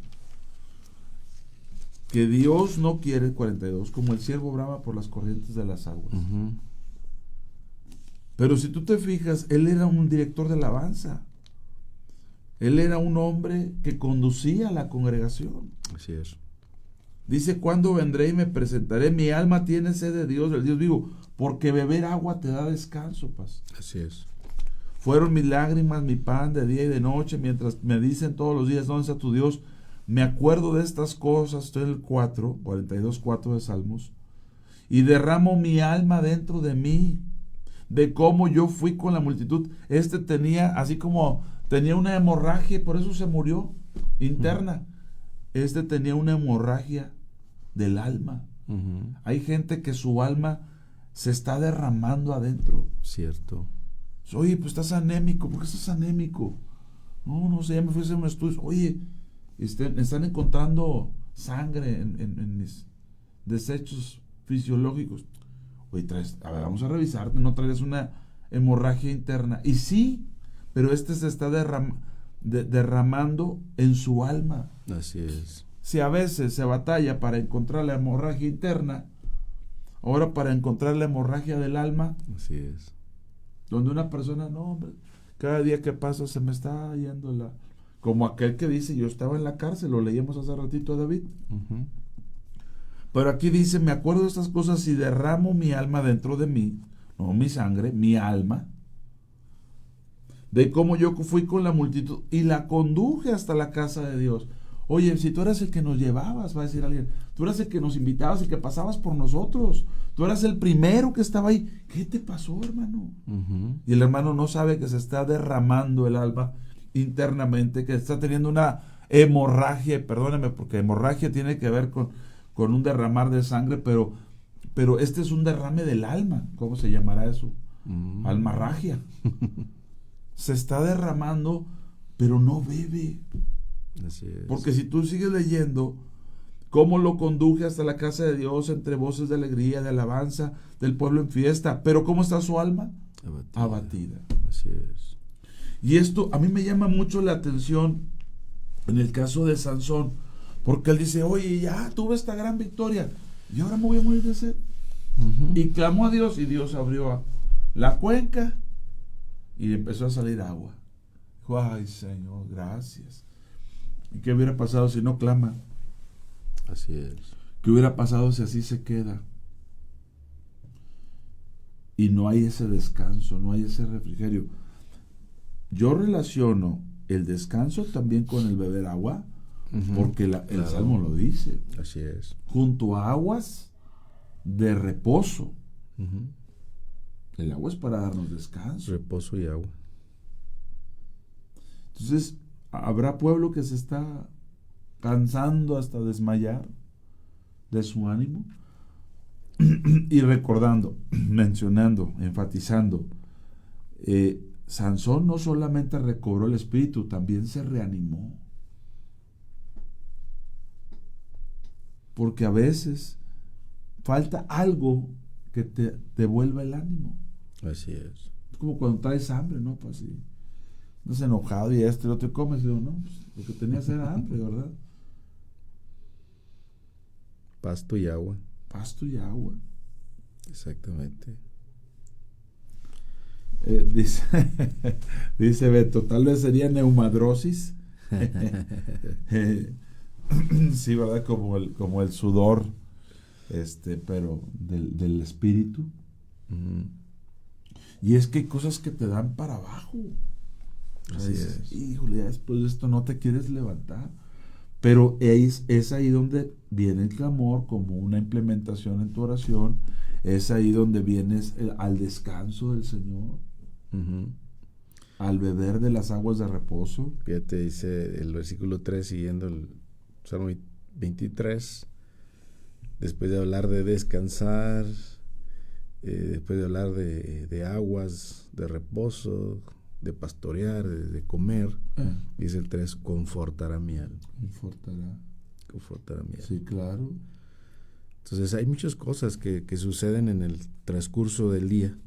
que Dios no quiere, 42, como el siervo brama por las corrientes de las aguas. Pero si tú te fijas, él era un director de alabanza. Él era un hombre que conducía a la congregación. Así es. Dice, ¿cuándo vendré y me presentaré? Mi alma tiene sed de Dios, del Dios vivo, porque beber agua te da descanso, paz. Así es. Fueron mis lágrimas, mi pan de día y de noche, mientras me dicen todos los días, ¿dónde está tu Dios? Me acuerdo de estas cosas, estoy en el 42:4 de Salmos, y derramo mi alma dentro de mí, de cómo yo fui con la multitud. Tenía, así como tenía una hemorragia, por eso se murió, interna. Tenía una hemorragia del alma. Hay gente que su alma se está derramando adentro. Cierto. Oye, pues estás anémico. ¿Por qué estás anémico? No sé, ya me fui a hacer un estudio. Oye, están encontrando sangre en mis desechos fisiológicos. Oye, a ver, vamos a revisarte, no traes una hemorragia interna. Y sí, pero se está derramando en su alma. Así es. Si a veces se batalla para encontrar la hemorragia interna, ahora para encontrar la hemorragia del alma. Así es. Donde una persona, no, hombre, cada día que pasa se me está yendo como aquel que dice, yo estaba en la cárcel, lo leíamos hace ratito a David. Pero aquí dice, me acuerdo de estas cosas y derramo mi alma dentro de mí, no mi sangre, mi alma, de cómo yo fui con la multitud y la conduje hasta la casa de Dios. Oye, si tú eras el que nos llevabas, va a decir alguien, tú eras el que nos invitabas, el que pasabas por nosotros, tú eras el primero que estaba ahí, ¿qué te pasó, hermano? Y el hermano no sabe que se está derramando el alma internamente, que está teniendo una hemorragia, perdóneme, porque hemorragia tiene que ver con un derramar de sangre, pero este es un derrame del alma. ¿Cómo se llamará eso? Almarragia. Se está derramando, pero no bebe. Así es. Porque si tú sigues leyendo cómo lo conduje hasta la casa de Dios entre voces de alegría, de alabanza, del pueblo en fiesta, pero ¿cómo está su alma? Abatida. Así es. Y esto a mí me llama mucho la atención en el caso de Sansón, porque él dice, oye, ya tuve esta gran victoria, y ahora me voy a morir de sed. Y clamó a Dios, y Dios abrió la cuenca, y empezó a salir agua. Dijo, ay, Señor, gracias. ¿Y qué hubiera pasado si no clama? Así es. ¿Qué hubiera pasado si así se queda? Y no hay ese descanso, no hay ese refrigerio. Yo relaciono el descanso también con el beber agua, porque el Salmo lo dice. Así es. Junto a aguas de reposo. El agua es para darnos descanso. Reposo y agua. Entonces, habrá pueblo que se está cansando hasta desmayar de su ánimo. Y recordando, mencionando, enfatizando, Sansón no solamente recobró el espíritu, también se reanimó. Porque a veces falta algo que te devuelva el ánimo. Así es. Es como cuando traes hambre, ¿no? Pues así, estás enojado y lo te comes, digo, no, pues, lo que tenías era hambre, ¿verdad? Pasto y agua. Pasto y agua. Exactamente. Dice Beto, tal vez sería neumadrosis. Sí, ¿verdad? Como el sudor, pero del espíritu. Y es que hay cosas que te dan para abajo. Así es. Híjole, ya después de esto no te quieres levantar. Pero es ahí donde viene el clamor como una implementación en tu oración. Es ahí donde vienes al descanso del Señor. Al beber de las aguas de reposo. Fíjate, dice el versículo 3, siguiendo el Salmo 23, después de hablar de descansar, después de hablar de aguas de reposo, de pastorear, de comer, dice el 3, confortará mi alma. Confortará mi alma. Sí, claro. Entonces hay muchas cosas que suceden en el transcurso del día,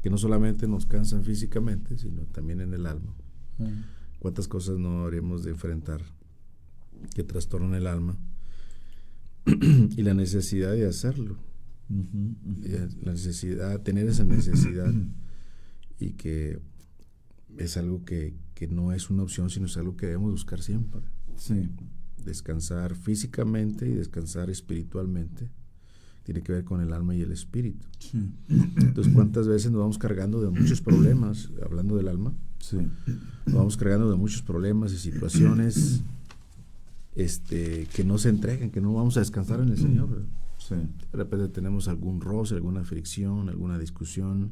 que no solamente nos cansan físicamente, sino también en el alma. ¿Cuántas cosas no habríamos de enfrentar que trastornan el alma? Y la necesidad de hacerlo. La necesidad, tener esa necesidad, y que es algo que no es una opción, sino es algo que debemos buscar siempre. Sí. Descansar físicamente y descansar espiritualmente tiene que ver con el alma y el espíritu. Sí. Entonces, ¿cuántas veces nos vamos cargando de muchos problemas, hablando del alma? Sí. Nos vamos cargando de muchos problemas y situaciones que no se entregan, que no vamos a descansar en el Señor. Sí. De repente tenemos algún roce, alguna fricción, alguna discusión,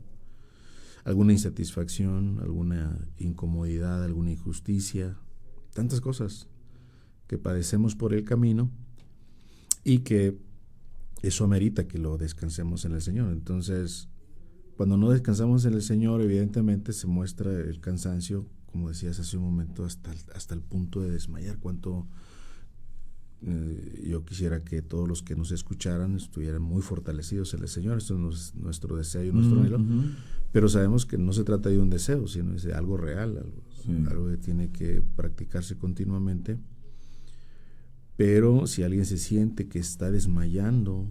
alguna insatisfacción, alguna incomodidad, alguna injusticia, tantas cosas que padecemos por el camino, y que eso amerita que lo descansemos en el Señor. Entonces, cuando no descansamos en el Señor, evidentemente se muestra el cansancio, como decías hace un momento, hasta el punto de desmayar. Cuánto yo quisiera que todos los que nos escucharan estuvieran muy fortalecidos en el Señor. Esto es nuestro deseo y nuestro anhelo. Pero sabemos que no se trata de un deseo, sino de algo real, algo que tiene que practicarse continuamente. Pero si alguien se siente que está desmayando,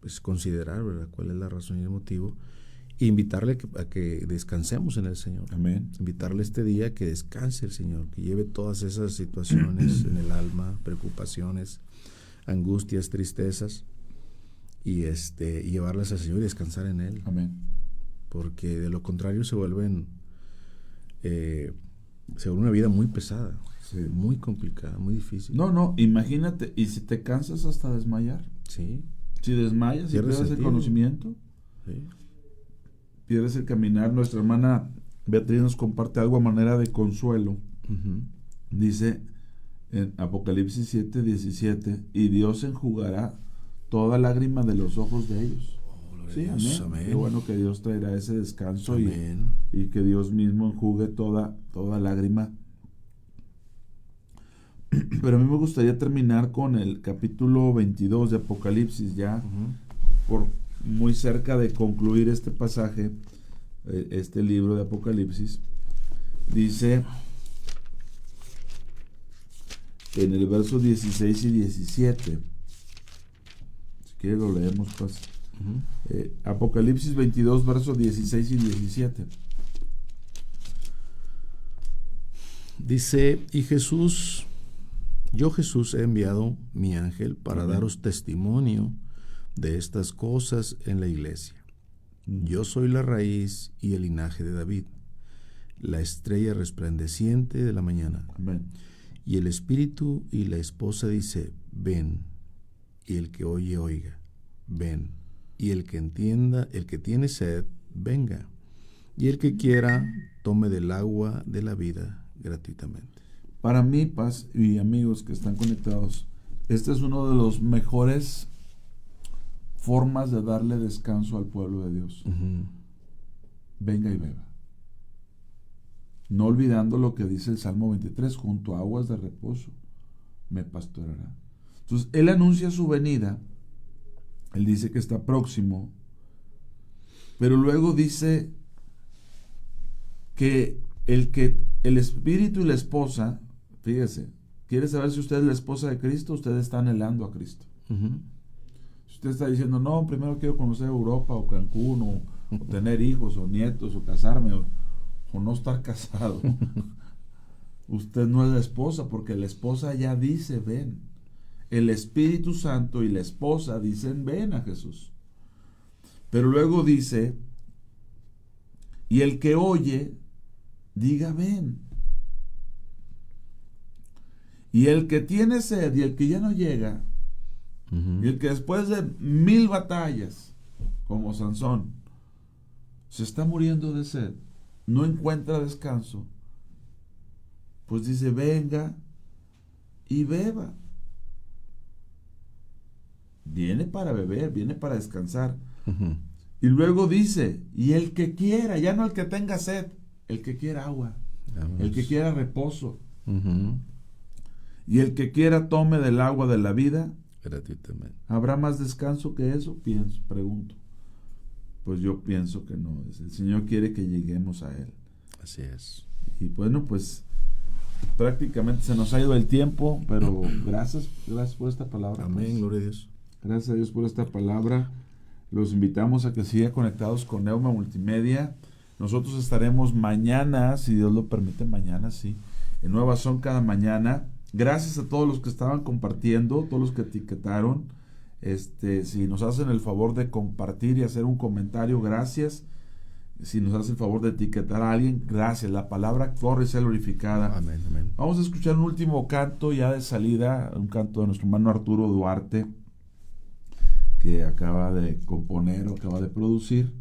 pues considerar, ¿verdad?, cuál es la razón y el motivo, e invitarle a que descansemos en el Señor. Amén. Invitarle este día a que descanse el Señor, que lleve todas esas situaciones en el alma, preocupaciones, angustias, tristezas, y llevarlas al Señor y descansar en Él. Amén. Porque de lo contrario se vuelve una vida muy pesada. Sí. Muy complicada, muy difícil. No, imagínate, y si te cansas hasta desmayar. Sí. Si desmayas y pierdes el conocimiento, sí, pierdes el caminar. Nuestra hermana Beatriz nos comparte algo a manera de consuelo. Dice en Apocalipsis 7:17, y Dios enjugará toda lágrima de los ojos de ellos. Sí, amén. Qué bueno que Dios traerá ese descanso, y que Dios mismo enjugue toda lágrima. Pero a mí me gustaría terminar con el capítulo 22 de Apocalipsis, ya por muy cerca de concluir este pasaje, este libro de Apocalipsis. dice en el verso 16 y 17. Si quiere lo leemos pues. Apocalipsis 22, versos 16 y 17. Dice, y Jesús, yo Jesús he enviado mi ángel para daros testimonio de estas cosas en la iglesia. Yo soy la raíz y el linaje de David, la estrella resplandeciente de la mañana. Amén. Y el espíritu y la esposa dice, ven. Y el que oye, oiga, ven. Y el que entienda, el que tiene sed, venga. Y el que quiera, tome del agua de la vida gratuitamente. Para mí, Paz y amigos que están conectados, este es uno de los mejores formas de darle descanso al pueblo de Dios. Venga y beba. No olvidando lo que dice el Salmo 23, junto a aguas de reposo me pastoreará. Entonces, él anuncia su venida, él dice que está próximo, pero luego dice que el espíritu y la esposa, fíjese, quiere saber si usted es la esposa de Cristo, usted está anhelando a Cristo. Si usted está diciendo, no, primero quiero conocer Europa o Cancún, o tener hijos o nietos, o casarme, o no estar casado, usted no es la esposa, porque la esposa ya dice, ven. El Espíritu Santo y la esposa dicen, ven a Jesús. Pero luego dice, y el que oye, diga, ven. Y el que tiene sed y el que ya no llega, y el que después de 1000 batallas, como Sansón, se está muriendo de sed, no encuentra descanso, pues dice, venga y beba. Viene para beber, viene para descansar. Y luego dice, y el que quiera, ya no el que tenga sed, el que quiera agua, el que quiera reposo, y el que quiera tome del agua de la vida gratuitamente. ¿Habrá más descanso que eso? Pregunto. Pues yo pienso que no. El Señor quiere que lleguemos a Él. Así es. Y bueno, pues prácticamente se nos ha ido el tiempo, pero gracias por esta palabra. Amén, pues. gloria a Dios. Gracias a Dios por esta palabra. Los invitamos a que sigan conectados con Neuma Multimedia. Nosotros estaremos mañana, si Dios lo permite, mañana sí, en Nueva Son cada mañana. Gracias a todos los que estaban compartiendo, todos los que etiquetaron. Si nos hacen el favor de compartir y hacer un comentario, gracias. Si nos hacen el favor de etiquetar a alguien, gracias. La palabra corre y sea glorificada. Amén, amén. Vamos a escuchar un último canto ya de salida, un canto de nuestro hermano Arturo Duarte, que acaba de componer o acaba de producir.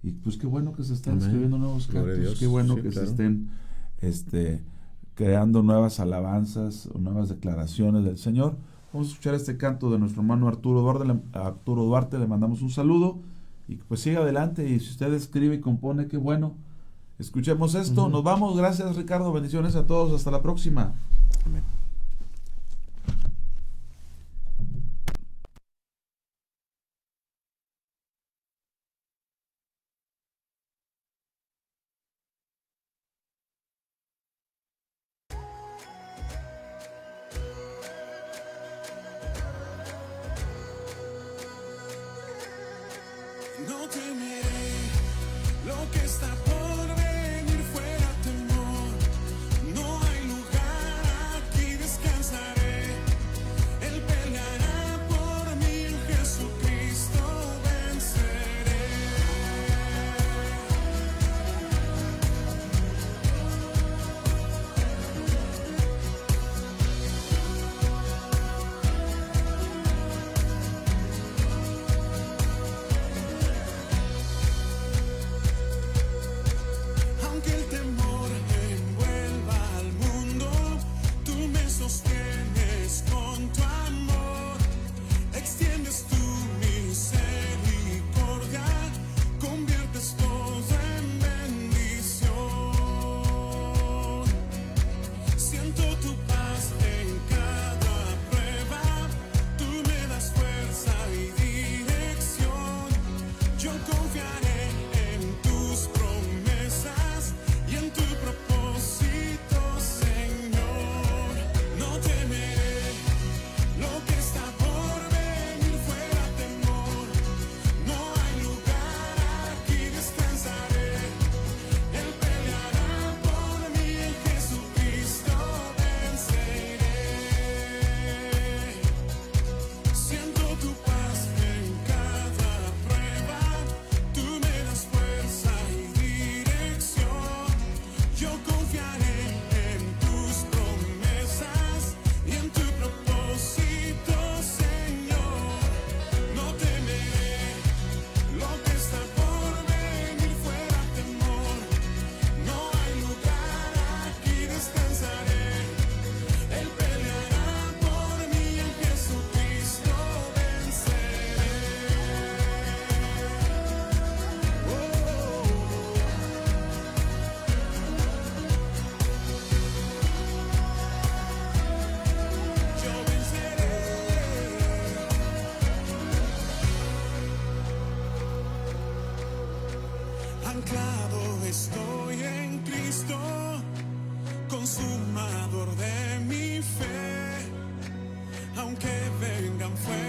Y pues qué bueno que se están escribiendo nuevos cantos, qué bueno que se estén creando nuevas alabanzas o nuevas declaraciones del Señor. Vamos a escuchar este canto de nuestro hermano Arturo Duarte, le mandamos un saludo y pues siga adelante, y si usted escribe y compone, qué bueno. Escuchemos esto, nos vamos, gracias Ricardo, bendiciones a todos, hasta la próxima. Amén. No temeré lo que está por venir, fuera temor. No hay lugar, aquí descansaré. Él peleará por mí, en Jesucristo venceré. Anclado estoy en Cristo, consumador de mi fe, aunque vengan fuertes